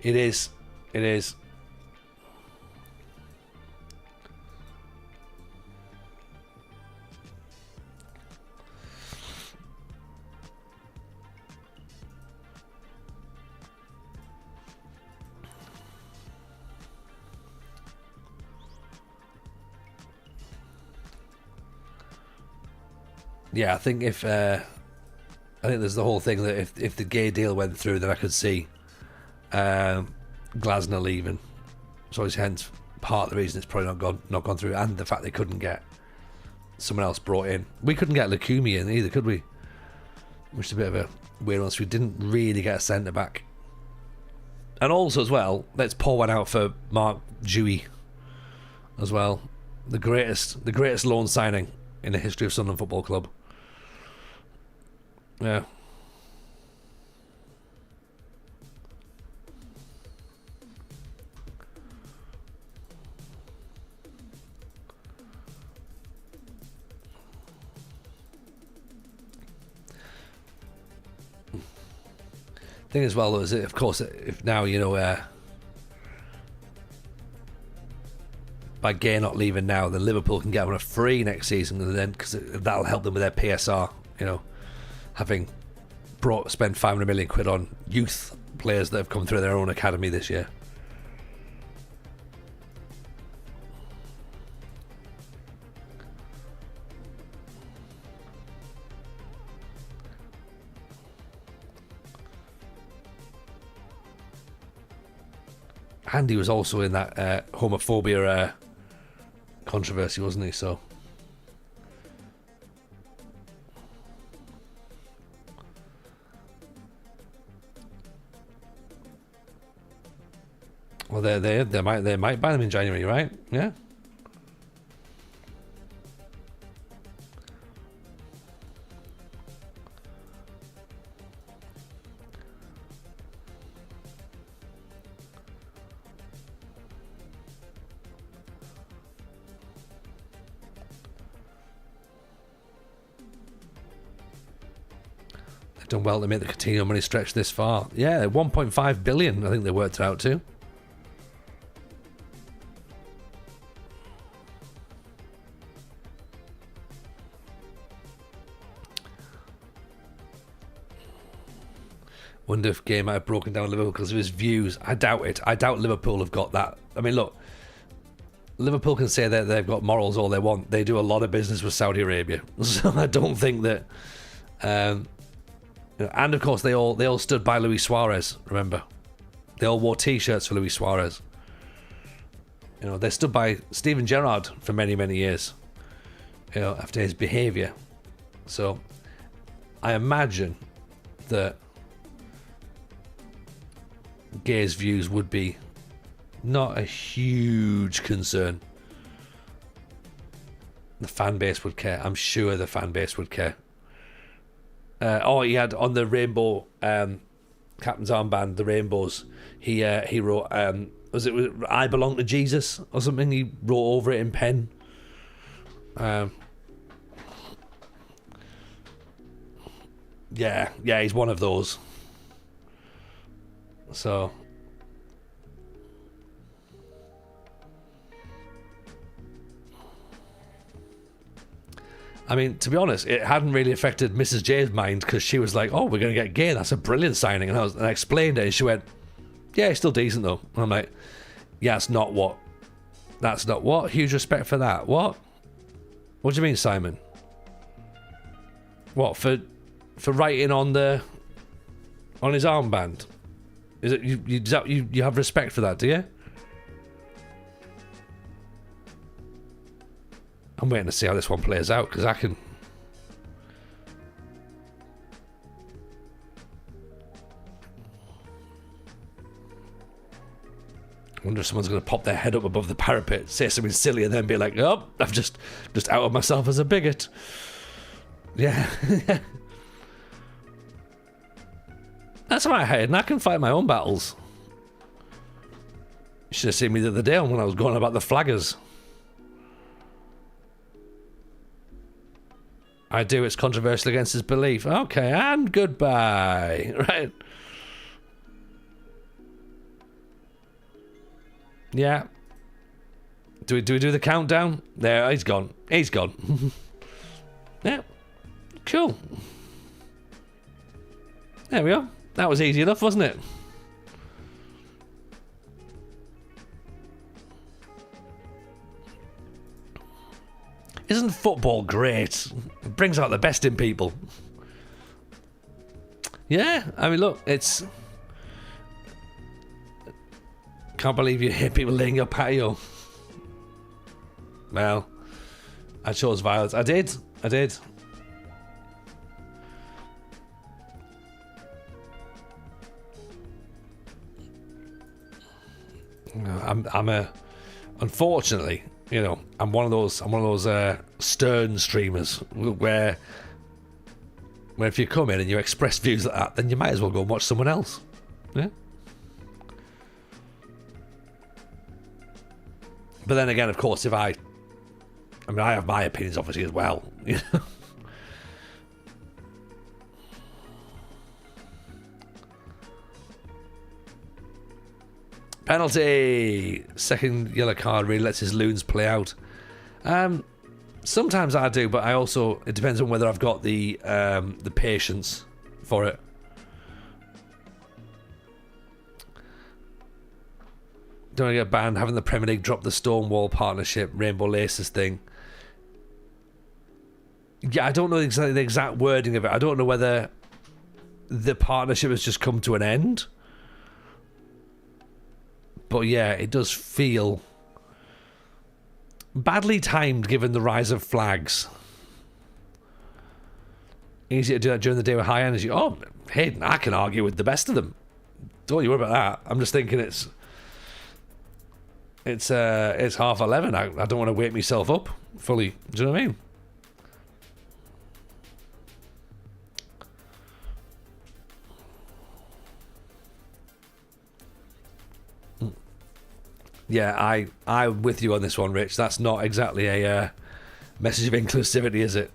It is. It is. Yeah, I think there's the whole thing that if the Gay deal went through, then I could see Glasner leaving. So it's hence part of the reason it's probably not gone through, and the fact they couldn't get someone else brought in. We couldn't get Lukumi in either, could we? Which is a bit of a weird one. So we didn't really get a centre back. And also as well, let's pour one out for Mark Dewey as well. The greatest loan signing in the history of Sunderland Football Club. Yeah. Thing as well is, of course, if now by Gay not leaving now, then Liverpool can get on a free next season, and then because that'll help them with their PSR. Having spent 500 million quid on youth players that have come through their own academy this year. Andy was also in that homophobia controversy, wasn't he? So, well, they might buy them in January, right? Yeah. Done well to make the Coutinho money stretch this far. Yeah, 1.5 billion I think they worked it out to. Wonder if Gay might have broken down Liverpool because of his views. I doubt it. I doubt Liverpool have got that. I mean, look, Liverpool can say that they've got morals all they want. They do a lot of business with Saudi Arabia, so I don't think that. And of course, they all stood by Luis Suarez. Remember, they all wore T-shirts for Luis Suarez. They stood by Steven Gerrard for many, many years. After his behaviour. So, I imagine that Gay's views would be not a huge concern. The fan base would care. I'm sure the fan base would care. He had on the rainbow captain's armband, the rainbows. He wrote, was it "I belong to Jesus" or something? He wrote over it in pen. Yeah, he's one of those. So. I mean, to be honest, it hadn't really affected Mrs. J's mind because she was like, "Oh, we're going to get Gay. That's a brilliant signing." And I explained it, and she went, "Yeah, it's still decent though." And I'm like, "Yeah, that's not what. Huge respect for that. What? What do you mean, Simon? What for writing on his armband? Is it you have respect for that? Do you?" I'm waiting to see how this one plays out because I can. I wonder if someone's going to pop their head up above the parapet, say something silly, and then be like, "Oh, I've just outed myself as a bigot." Yeah. That's all right, Hayden. I can fight my own battles. You should have seen me the other day when I was going about the flaggers. I do. It's controversial against his belief. Okay, and goodbye. Right. Yeah. Do we do the countdown? There, he's gone. He's gone. Yeah. Cool. There we go. That was easy enough, wasn't it? Isn't football great? It brings out the best in people. Yeah, I mean, look, it's... Can't believe you hear people laying your patio. Well, I chose violence. I did. Unfortunately, I'm one of those stern streamers where if you come in and you express views like that, then you might as well go and watch someone else. Yeah. But then again, of course, I have my opinions obviously as well. Penalty. Second yellow card really lets his loons play out. Sometimes I do, but it depends on whether I've got the patience for it. Don't want to get banned. Having the Premier League drop the Stonewall partnership, Rainbow Laces thing. Yeah, I don't know exactly the exact wording of it. I don't know whether the partnership has just come to an end. But yeah, it does feel badly timed given the rise of flags. Easy to do that during the day with high energy. Oh, Hayden, I can argue with the best of them. Don't you worry about that. I'm just thinking it's 11:30. I don't want to wake myself up fully. Do you know what I mean? Yeah, I'm with you on this one, Rich. That's not exactly a message of inclusivity, is it?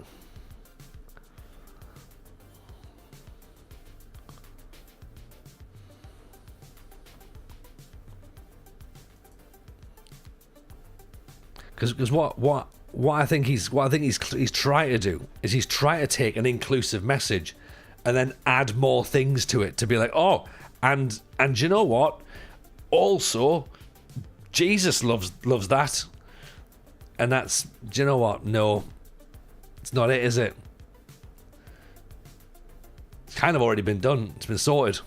Because what I think he's trying to do is he's trying to take an inclusive message and then add more things to it to be like, oh, and you know what? Also, Jesus loves that. And that's, do you know what? No, it's not it, is it? It's kind of already been done. It's been sorted.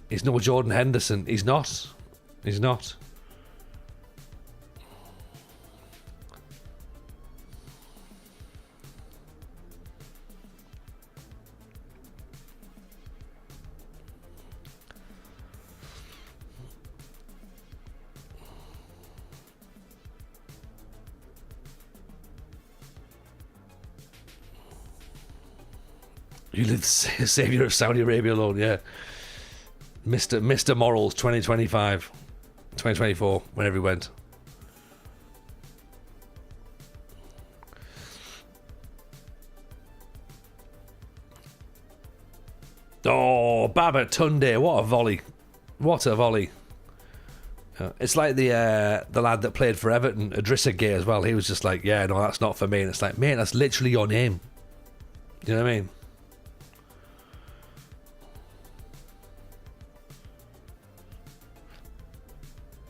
He's no Jordan Henderson. He's not. He's not. You live the savior of Saudi Arabia alone, yeah. Mr. Morals 2025, 2024, whenever he went. Oh, Baba Tunde, what a volley. What a volley. It's like the lad that played for Everton, Idrissa Gueye as well. He was just like, yeah, no, that's not for me. And it's like, mate, that's literally your name. You know what I mean?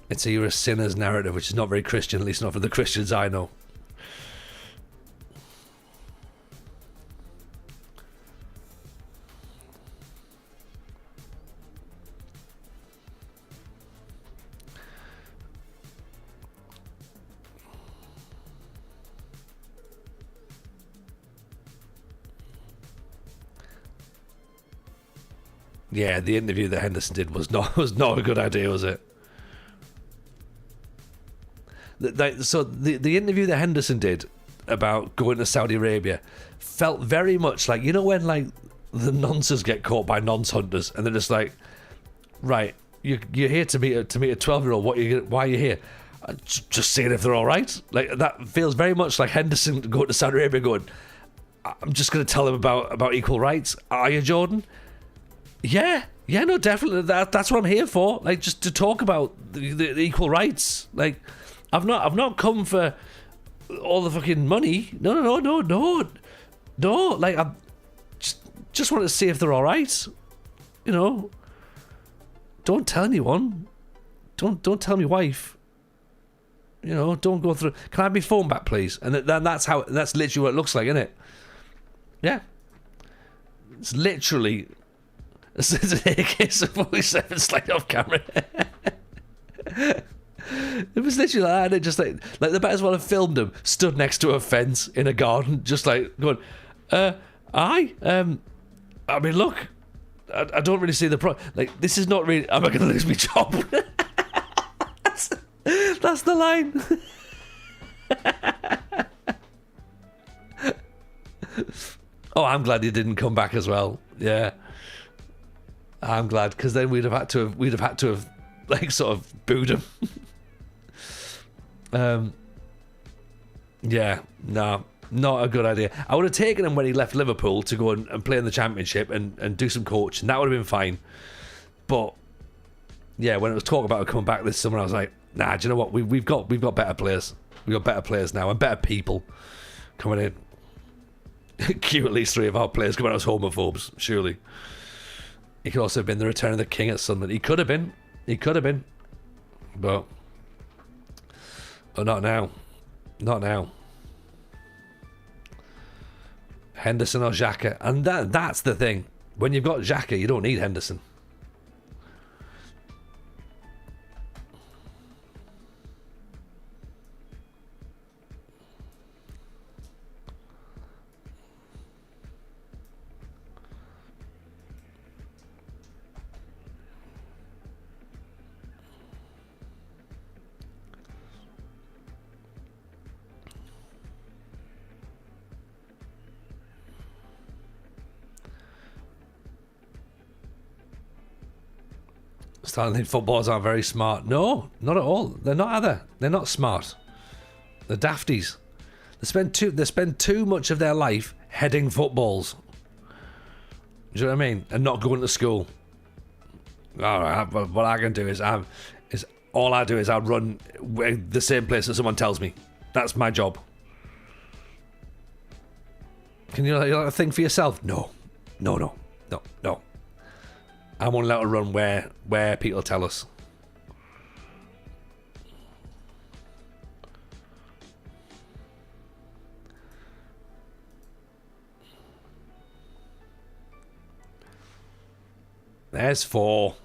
It's you're a sinner's narrative, which is not very Christian, at least not for the Christians I know. Yeah, the interview that Henderson did was not a good idea, was it? So the interview that Henderson did about going to Saudi Arabia felt very much like, you know, when like the nonces get caught by nonce hunters and they're just like, right, you're here to meet a 12-year-old. Why are you here? Just seeing if they're all right. Like that feels very much like Henderson going to Saudi Arabia going, I'm just going to tell them about equal rights. Are you, Jordan? Yeah, no, definitely. That's what I'm here for. Like, just to talk about the equal rights. Like, I've not come for all the fucking money. No. Like, I just want to see if they're all right. You know, don't tell anyone. Don't tell my wife. You know, don't go through. Can I have my phone back, please? And then that's literally what it looks like, isn't it? Yeah, it's literally. It's an AK-47 slide off camera. It was literally like that, and it just like they might as well have filmed him stood next to a fence in a garden, just like going, I mean, look, I don't really see the like, this is not really, am I going to lose my job? That's the line. Oh, I'm glad he didn't come back as well. Yeah, I'm glad, because then we'd have had to have like sort of booed him. Yeah, no, not a good idea. I would have taken him when he left Liverpool to go and play in the Championship and do some coaching. That would have been fine. But yeah, when it was talk about coming back this summer, I was like, nah, do you know what? We've got better players. We've got better players now and better people coming in. Cue at least 3 of our players coming out as homophobes, surely. He could also have been the return of the king at Sunderland. He could have been. But not now. Not now. Henderson or Xhaka. And that's the thing. When you've got Xhaka, you don't need Henderson. Starting to think footballers aren't very smart. No, not at all. They're not either. They're not smart. They're dafties. They spend too much of their life heading footballs. Do you know what I mean? And not going to school. All right, what I can do is I run the same place that someone tells me. That's my job. Can you like think for yourself? No. I'm only allowed to run where people tell us. There's 4.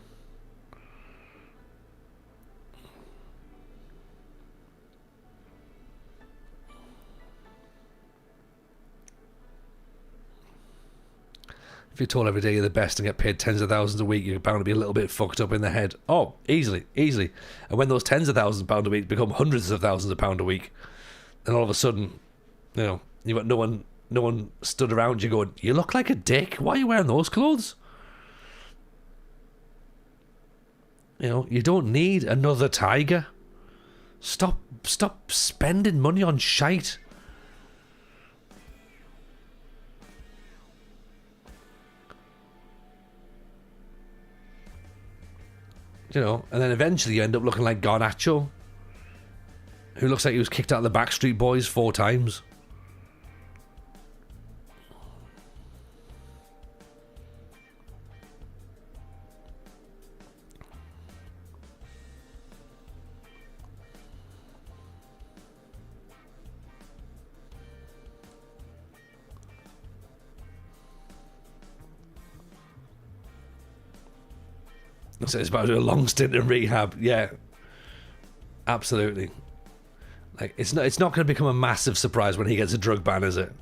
If you're told every day you're the best and get paid tens of thousands a week, you're bound to be a little bit fucked up in the head. Oh, easily. And when those tens of thousands of pounds a week become hundreds of thousands of pounds a week, then all of a sudden, you've got no one stood around you going, you look like a dick. Why are you wearing those clothes? You don't need another Tiger. Stop spending money on shite. And then eventually you end up looking like Garnacho, who looks like he was kicked out of the Backstreet Boys 4 times. So it's about to do a long stint in rehab. Yeah, absolutely. Like it's not going to become a massive surprise when he gets a drug ban, is it?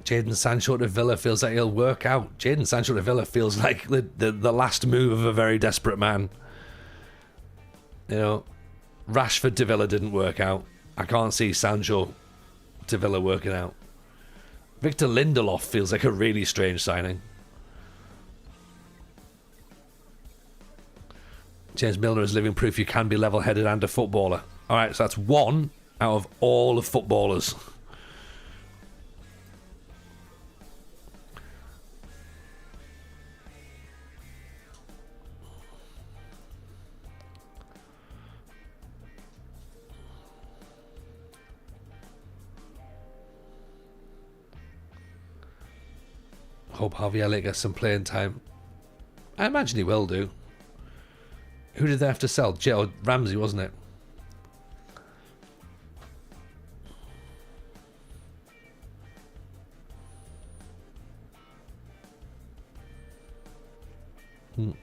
Jadon Sancho to Villa feels like he'll work out. Jadon Sancho to Villa feels like the last move of a very desperate man. Rashford to Villa didn't work out. I can't see Sancho to Villa working out. Victor Lindelof feels like a really strange signing. James Milner is living proof you can be level-headed and a footballer. Alright, so that's 1 out of all of footballers. Hope Harvey Elliott gets some playing time. I imagine he will do. Who did they have to sell? Ramsey, wasn't it?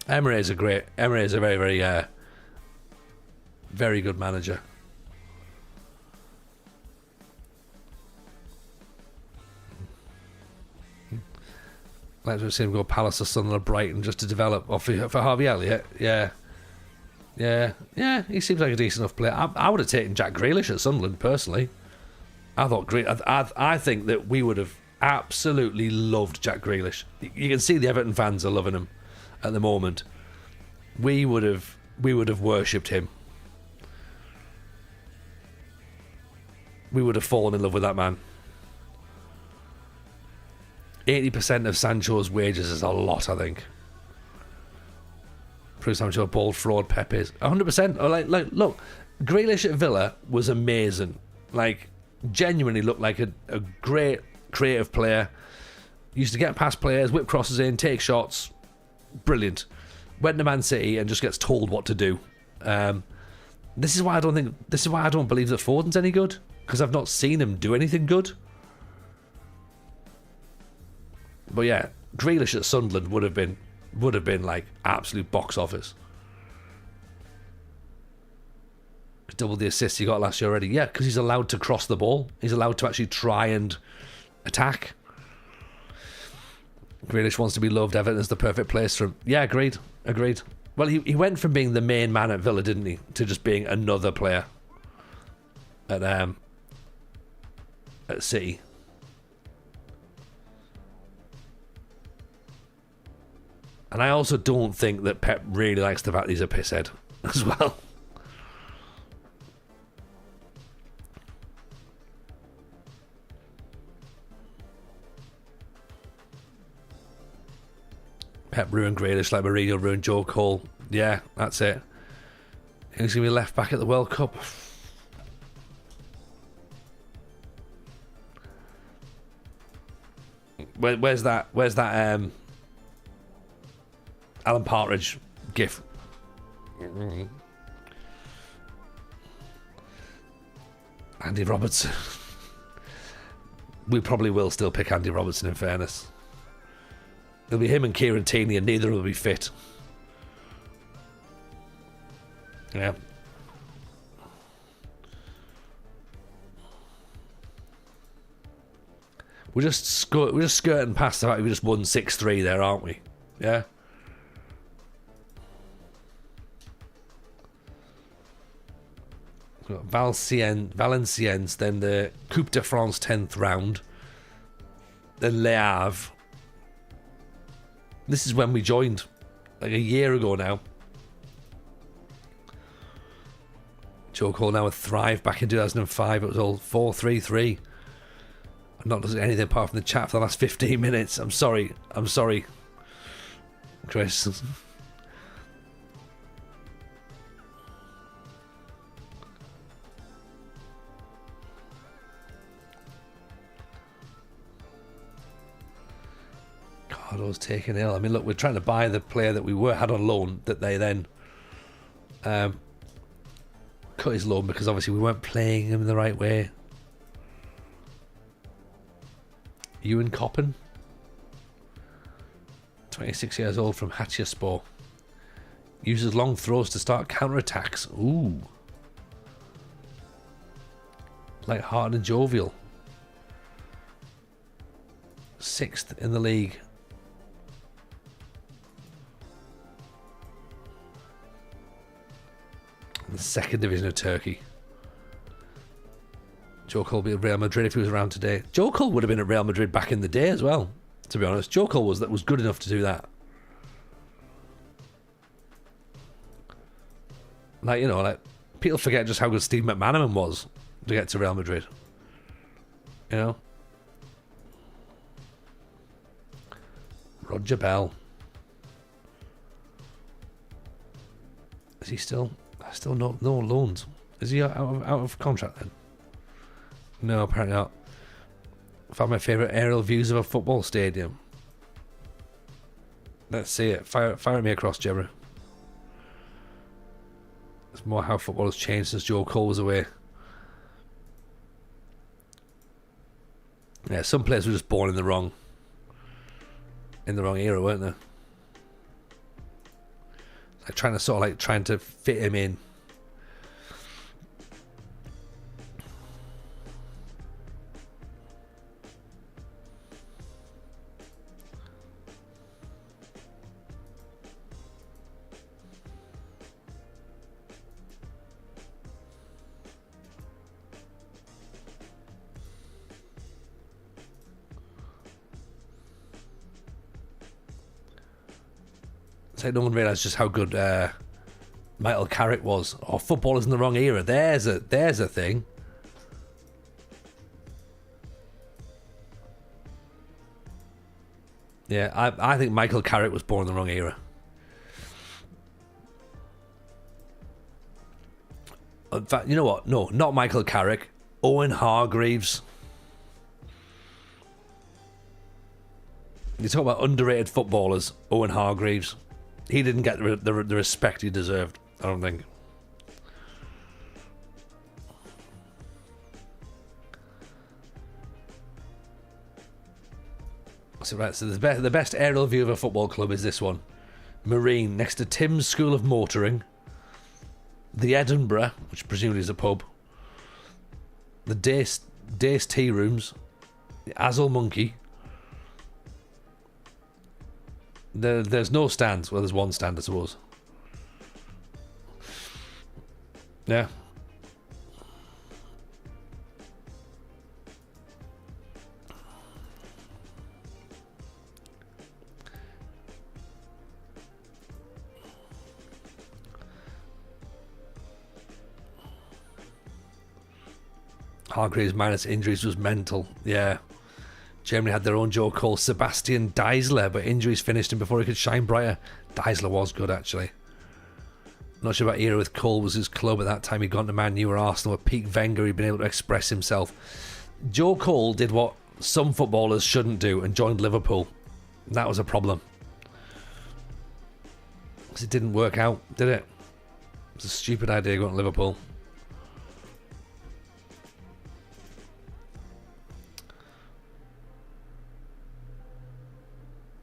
Emery is a very, very, very good manager. Let's see him go Palace or Sunderland or Brighton just to develop. Or for Harvey Elliott, yeah. Yeah, he seems like a decent enough player. I would have taken Jack Grealish at Sunderland, personally. I think that we would have absolutely loved Jack Grealish. You can see the Everton fans are loving him at the moment. We would have worshipped him. We would have fallen in love with that man. 80% of Sancho's wages is a lot, I think. Proves how much of a bald fraud Pep is. 100%. Like, look, Grealish at Villa was amazing. Like, genuinely looked like a great creative player. Used to get past players, whip crosses in, take shots. Brilliant. Went to Man City and just gets told what to do. This is why I don't believe that Foden's any good, because I've not seen him do anything good. But yeah, Grealish at Sunderland would have been like absolute box office. Double the assists he got last year already. Yeah, because he's allowed to cross the ball. He's allowed to actually try and attack. Grealish wants to be loved. Everton's the perfect place for him. Yeah, agreed. Well, he went from being the main man at Villa, didn't he, to just being another player at City. And I also don't think that Pep really likes the fact that he's a pisshead as well. Pep ruined Grealish like Mourinho ruined Joe Cole. Yeah, that's it. Who's going to be left back at the World Cup? Where's that Alan Partridge gif? Andy Robertson. We probably will still pick Andy Robertson, in fairness. It'll be him and Kieran Tierney, and neither will be fit. Yeah. We're just skirting past the fact we just won 6-3 there, aren't we? Yeah. We've got Valenciennes, then the Coupe de France 10th round, then Le Havre. This is when we joined, like a year ago now. Joe Cole now with Thrive back in 2005. It was all 4-3-3. I'm not looking at anything apart from the chat for the last 15 minutes. I'm sorry, Chris. God, I was taken ill. I mean, look, we're trying to buy the player that we had on loan, that they then cut his loan because obviously we weren't playing him the right way. Ewan Coppen, 26 years old, from Hatcherspor. Uses long throws to start counter-attacks. Ooh. Light-hearted and jovial. 6th in the league. In the 2nd division of Turkey. Joe Cole would be at Real Madrid if he was around today. Joe Cole would have been at Real Madrid back in the day as well, to be honest. Joe Cole was good enough to do that. Like, you know, like, people forget just how good Steve McManaman was to get to Real Madrid. You know? Roger Bell. Is he still no loans? Is he out of contract then? No, apparently not. Found my favourite aerial views of a football stadium. Let's see it. Fire at me across, Jebra. It's more how football has changed since Joe Cole was away. Yeah, some players were just born in the wrong era, weren't they? Like trying to fit him in. It's like no one realised just how good Michael Carrick was. Or footballers in the wrong era. There's a thing. Yeah, I think Michael Carrick was born in the wrong era. In fact, you know what? No, not Michael Carrick. Owen Hargreaves. You talk about underrated footballers. Owen Hargreaves. He didn't get the respect he deserved, I don't think. So the best aerial view of a football club is this one. Marine, next to Tim's School of Motoring. The Edinburgh, which presumably is a pub. The Dace Tea Rooms. The Azel Monkey. There's no stands. Well, there's one stand, I suppose. Yeah. Hargreaves minus injuries was mental. Yeah. Germany had their own Joe Cole, Sebastian Deisler, but injuries finished him before he could shine brighter. Deisler was good, actually. Not sure about era with Cole was his club at that time. He'd gone to Man U or Arsenal. At peak Wenger, he'd been able to express himself. Joe Cole did what some footballers shouldn't do and joined Liverpool. That was a problem. Because it didn't work out, did it? It was a stupid idea going to Liverpool.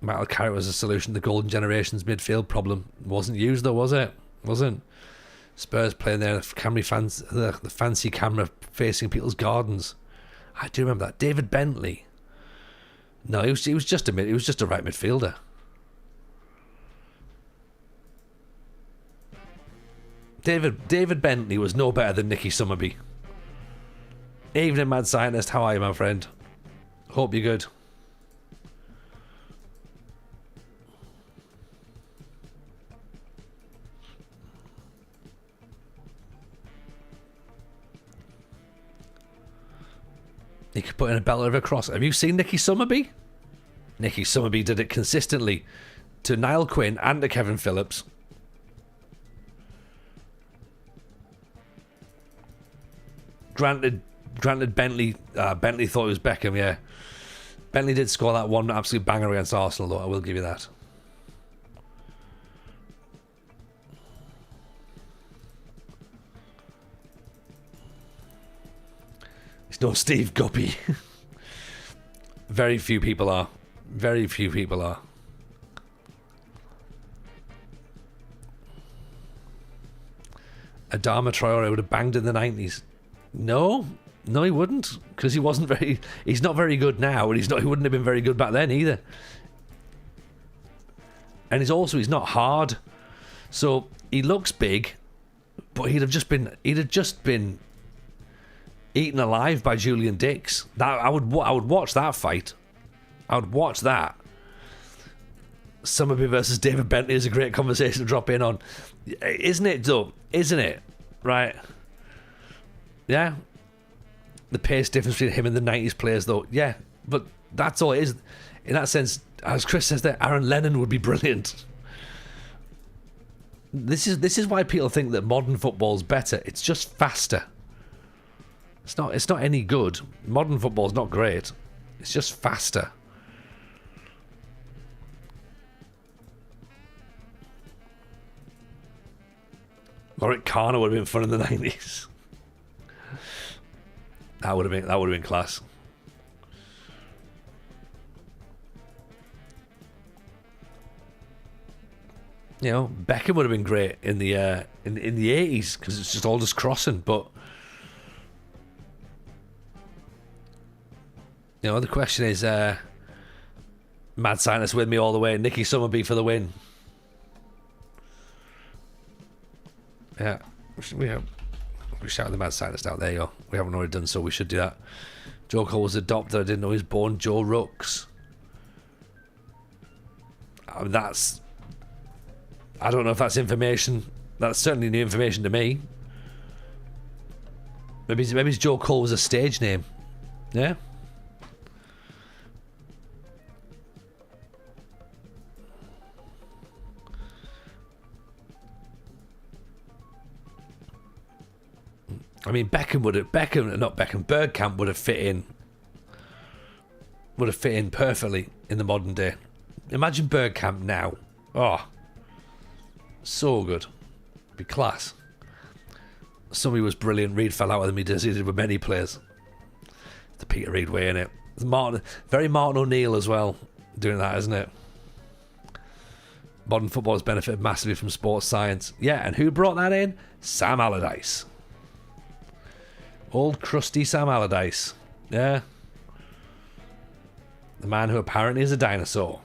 Michael Carrick was a solution to the Golden Generation's midfield problem. Wasn't used though, was it? Wasn't. Spurs playing there, the fancy camera facing people's gardens. I do remember that. David Bentley. No, he was just a right midfielder. David Bentley was no better than Nicky Summerby. Evening, Mad Scientist. How are you, my friend? Hope you're good. He could put in a belter of a cross. Have you seen Nicky Summerby? Nicky Summerby did it consistently to Niall Quinn and to Kevin Phillips. Granted, Bentley thought it was Beckham, yeah. Bentley did score that one absolute banger against Arsenal, though. I will give you that. It's no Steve Guppy. Very few people are. Very few people are. Adama Traore would have banged in the 90s. No, he wouldn't, because he's not very good now, and he wouldn't have been very good back then either. And he's not hard. So he looks big, but he'd have just been eaten alive by Julian Dix. That I would watch that fight. I would watch that. Summerby versus David Bentley is a great conversation to drop in on. Isn't it, though? Isn't it? Right. Yeah. The pace difference between him and the 90s players, though. Yeah. But that's all it is. In that sense, as Chris says there, Aaron Lennon would be brilliant. This is why people think that modern football's better. It's just faster. It's not any good. Modern football's not great. It's just faster. Lorik Cana would have been fun in the 90s. That would have been class. You know, Beckham would have been great in the 80s because it's just all just crossing. But you know, the question is, Mad Scientist with me all the way. Nicky Summerby for the win. Yeah, we shout the Mad Scientist out. There you go. We haven't already done so. We should do that. Joe Cole was adopted. I didn't know he was born Joe Rooks. That's I don't know if that's information. That's certainly new information to me. Maybe Joe Cole was a stage name. Yeah. I mean, Bergkamp would have fit in. Would have fit in perfectly in the modern day. Imagine Bergkamp now. Oh, so good. Be class. Somebody was brilliant. Reid fell out with him. He did with many players. The Peter Reid way, innit? Very Martin O'Neill as well, doing that, isn't it? Modern football has benefited massively from sports science. Yeah, and who brought that in? Sam Allardyce. Old crusty Sam Allardyce. Yeah. The man who apparently is a dinosaur.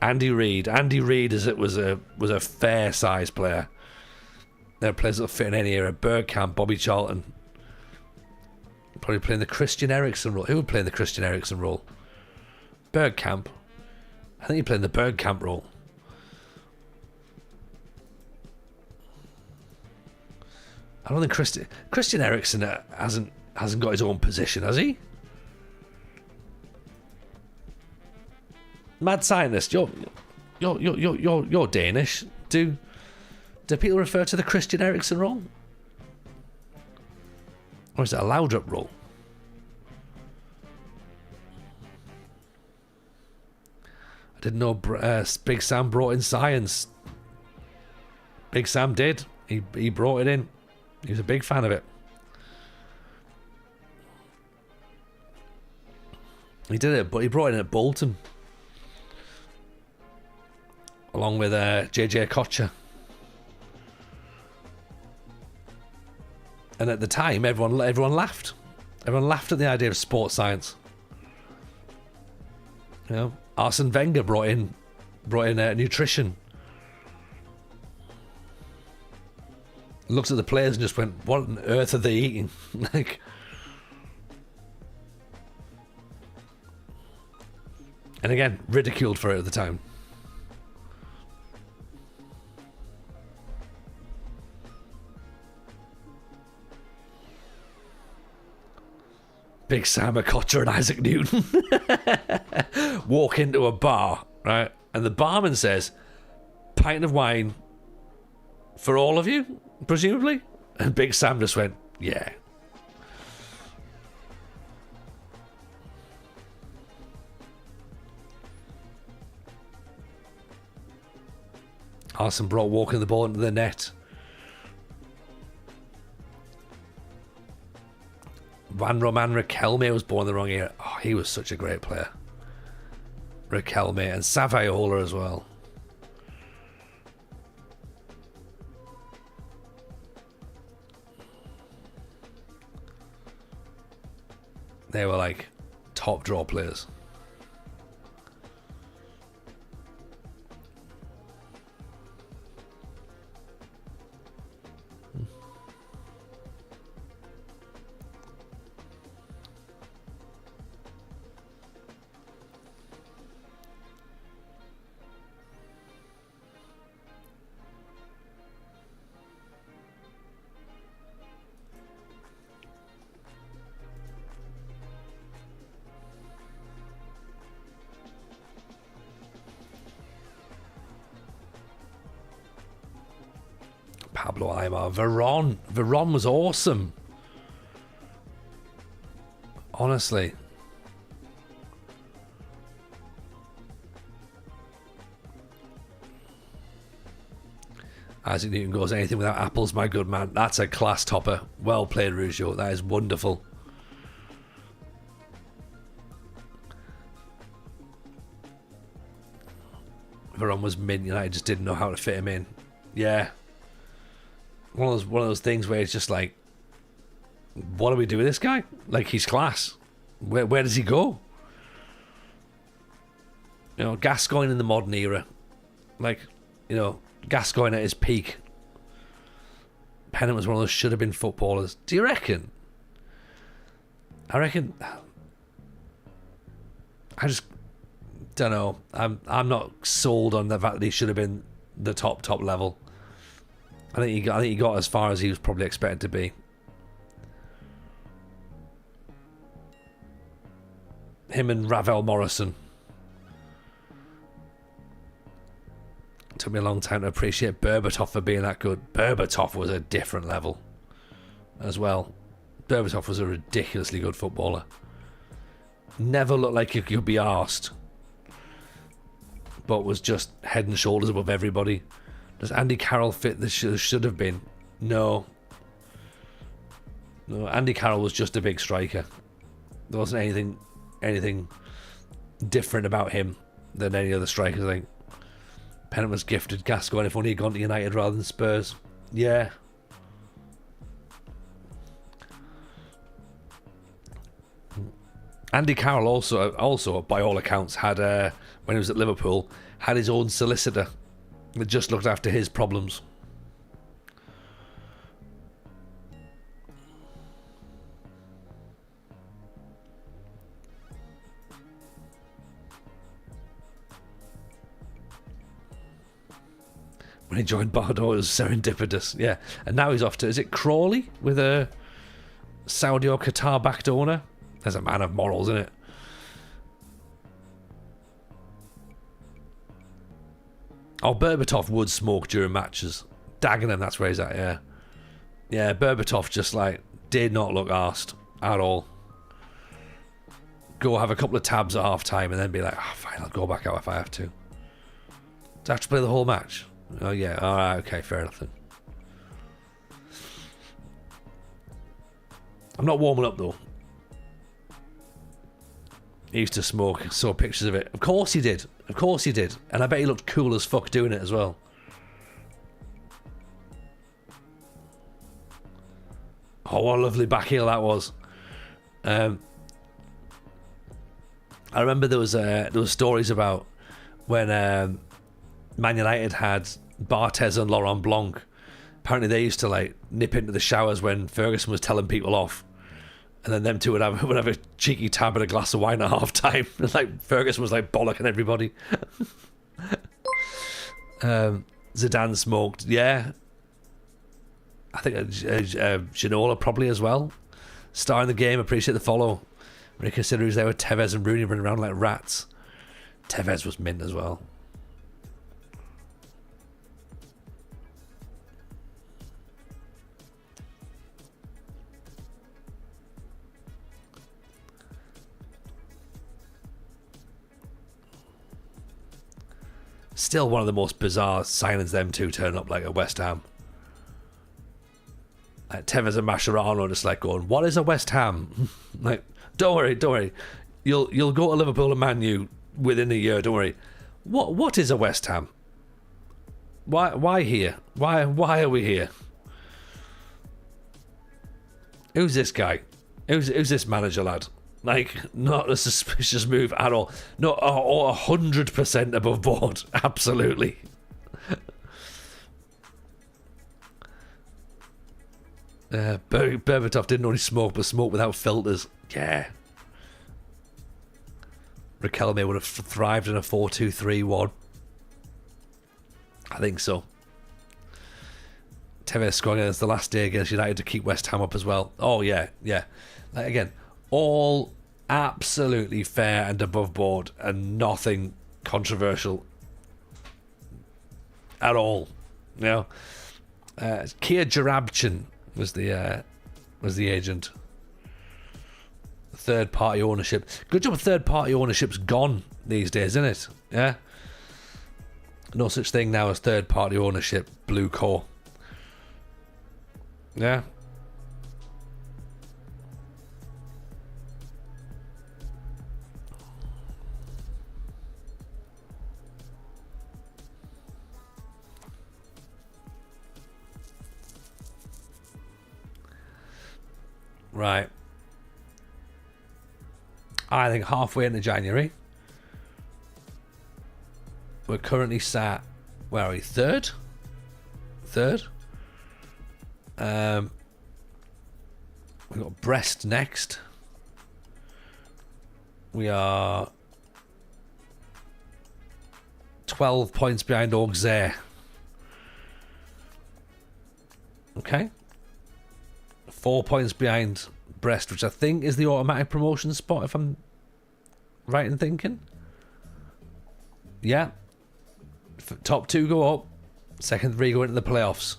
Andy Reid. Andy Reid was a fair sized player. There are players that fit in any era. Bergkamp, Bobby Charlton. Probably playing the Christian Eriksen role. Who would play in the Christian Eriksen role? Bergkamp. I think he played in the Bergkamp role. I don't think Christian Eriksen hasn't got his own position, has he? Mad scientist, you're Danish. Do people refer to the Christian Eriksen role? Or is it a Laudrup role? I didn't know Big Sam brought in science. Big Sam did. He brought it in. He was a big fan of it. He did it, but he brought it in at Bolton. Along with JJ Kocher. And at the time, everyone laughed. Everyone laughed at the idea of sports science. You know, Arsene Wenger brought in nutrition. Looked at the players and just went, "What on earth are they eating?" Like, and again, ridiculed for it at the time. Big Sam Kocher and Isaac Newton walk into a bar, right? And the barman says, "Pint of wine for all of you, presumably?" And Big Sam just went, "Yeah." Arsene brought walking the ball into the net. Van Roman Riquelme was born in the wrong era. Oh, he was such a great player. Riquelme and Saviola as well. They were like top draw players. Pablo Aimar. Veron was awesome. Honestly. Isaac Newton goes, "Anything without apples, my good man." That's a class topper. Well played, Rougeau. That is wonderful. Veron was mint. United just didn't know how to fit him in. Yeah. One of those things where it's just like, what do we do with this guy? Like, he's class. Where does he go? You know, Gascoigne in the modern era. Like, you know, Gascoigne at his peak. Pennant was one of those should have been footballers. Do you reckon? I reckon. I just don't know. I'm not sold on the fact that he should have been the top level. I think he got as far as he was probably expected to be. Him and Ravel Morrison. Took me a long time to appreciate Berbatov for being that good. Berbatov was a different level as well. Berbatov was a ridiculously good footballer. Never looked like he could be arsed, but was just head and shoulders above everybody. Does Andy Carroll fit the should have been? No. Andy Carroll was just a big striker. There wasn't anything different about him than any other strikers, I think. Pennant was gifted Gascoigne if only he'd gone to United rather than Spurs. Yeah. Andy Carroll also by all accounts had when he was at Liverpool had his own solicitor that just looked after his problems. When he joined Bordeaux, it was serendipitous, yeah. And now he's off to, is it Crawley with a Saudi or Qatar backed owner? There's a man of morals, isn't it? Oh, Berbatov would smoke during matches. Dagenham, that's where he's at, yeah. Yeah, Berbatov just like did not look arsed at all. Go have a couple of tabs at half time and then be like, oh, fine, I'll go back out if I have to. Do I have to play the whole match? Oh yeah, alright, okay, fair enough then. I'm not warming up though. He used to smoke, saw pictures of it. Of course he did. Of course he did. And I bet he looked cool as fuck doing it as well. Oh, what a lovely back heel that was. I remember there was stories about when Man United had Barthez and Laurent Blanc. Apparently they used to like nip into the showers when Ferguson was telling people off. And then them two would have a cheeky tab and a glass of wine at half time. Like Ferguson was like bollocking everybody. Zidane smoked, yeah. I think Ginola probably as well. Star in the game, appreciate the follow. When you consider who's there with Tevez and Rooney running around like rats. Tevez was mint as well. Still one of the most bizarre signings, them two turn up like at West Ham. Like Tevez and Mascherano just like going, what is a West Ham? Like, don't worry. You'll go to Liverpool and Man U within a year, don't worry. What is a West Ham? Why here? Why are we here? Who's this guy? Who's this manager lad? Like, not a suspicious move at all. No, 100% above board. Absolutely. Berbatov didn't only smoke, but smoke without filters. Yeah. Riquelme would have thrived in a 4-2-3-1. I think so. Tevez scoring against the last day against United to keep West Ham up as well. Oh, yeah. Like, again, all absolutely fair and above board and nothing controversial at all. You know, Kia Jarabchin was the agent. Third party ownership. Good job. Third party ownership's gone these days, isn't it? Yeah. No such thing now as third party ownership. Blue core. Yeah. Right. I think halfway into January. We're currently sat, where are we? Third? We've got Brest next. We are 12 points behind Auxerre. Okay. 4 points behind Brest, which I think is the automatic promotion spot, if I'm right in thinking. Yeah. Top 2 go up. Second 3 go into the playoffs.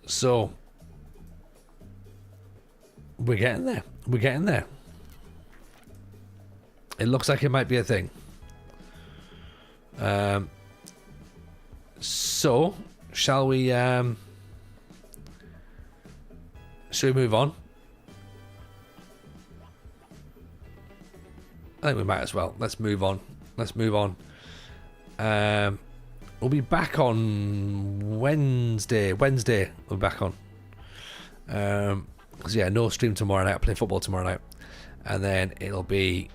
So, we're getting there. We're getting there. It looks like it might be a thing. So, shall we move on? I think we might as well. Let's move on. We'll be back on Wednesday. We'll be back on. Because, no stream tomorrow night. I play football tomorrow night. And then it'll be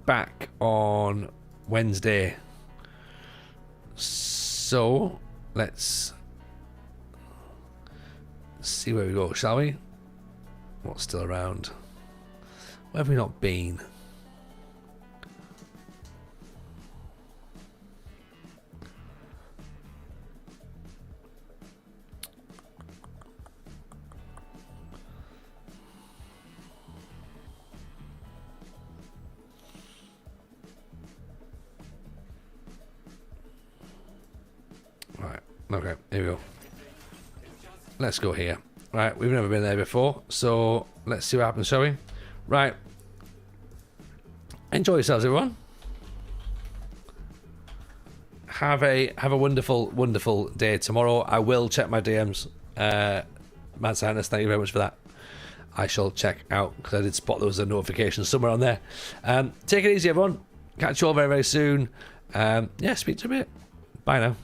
back on Wednesday. So, let's see where we go, shall we? What's still around? Where have we not been? Right, okay, here we go. Let's go here. Right, we've never been there before, so let's see what happens, shall we? Right. Enjoy yourselves, everyone. Have a wonderful, wonderful day tomorrow. I will check my DMs. Mad Scientist, thank you very much for that. I shall check out, because I did spot there was a notification somewhere on there. Take it easy, everyone. Catch you all very, very soon. Speak to you a bit. Bye now.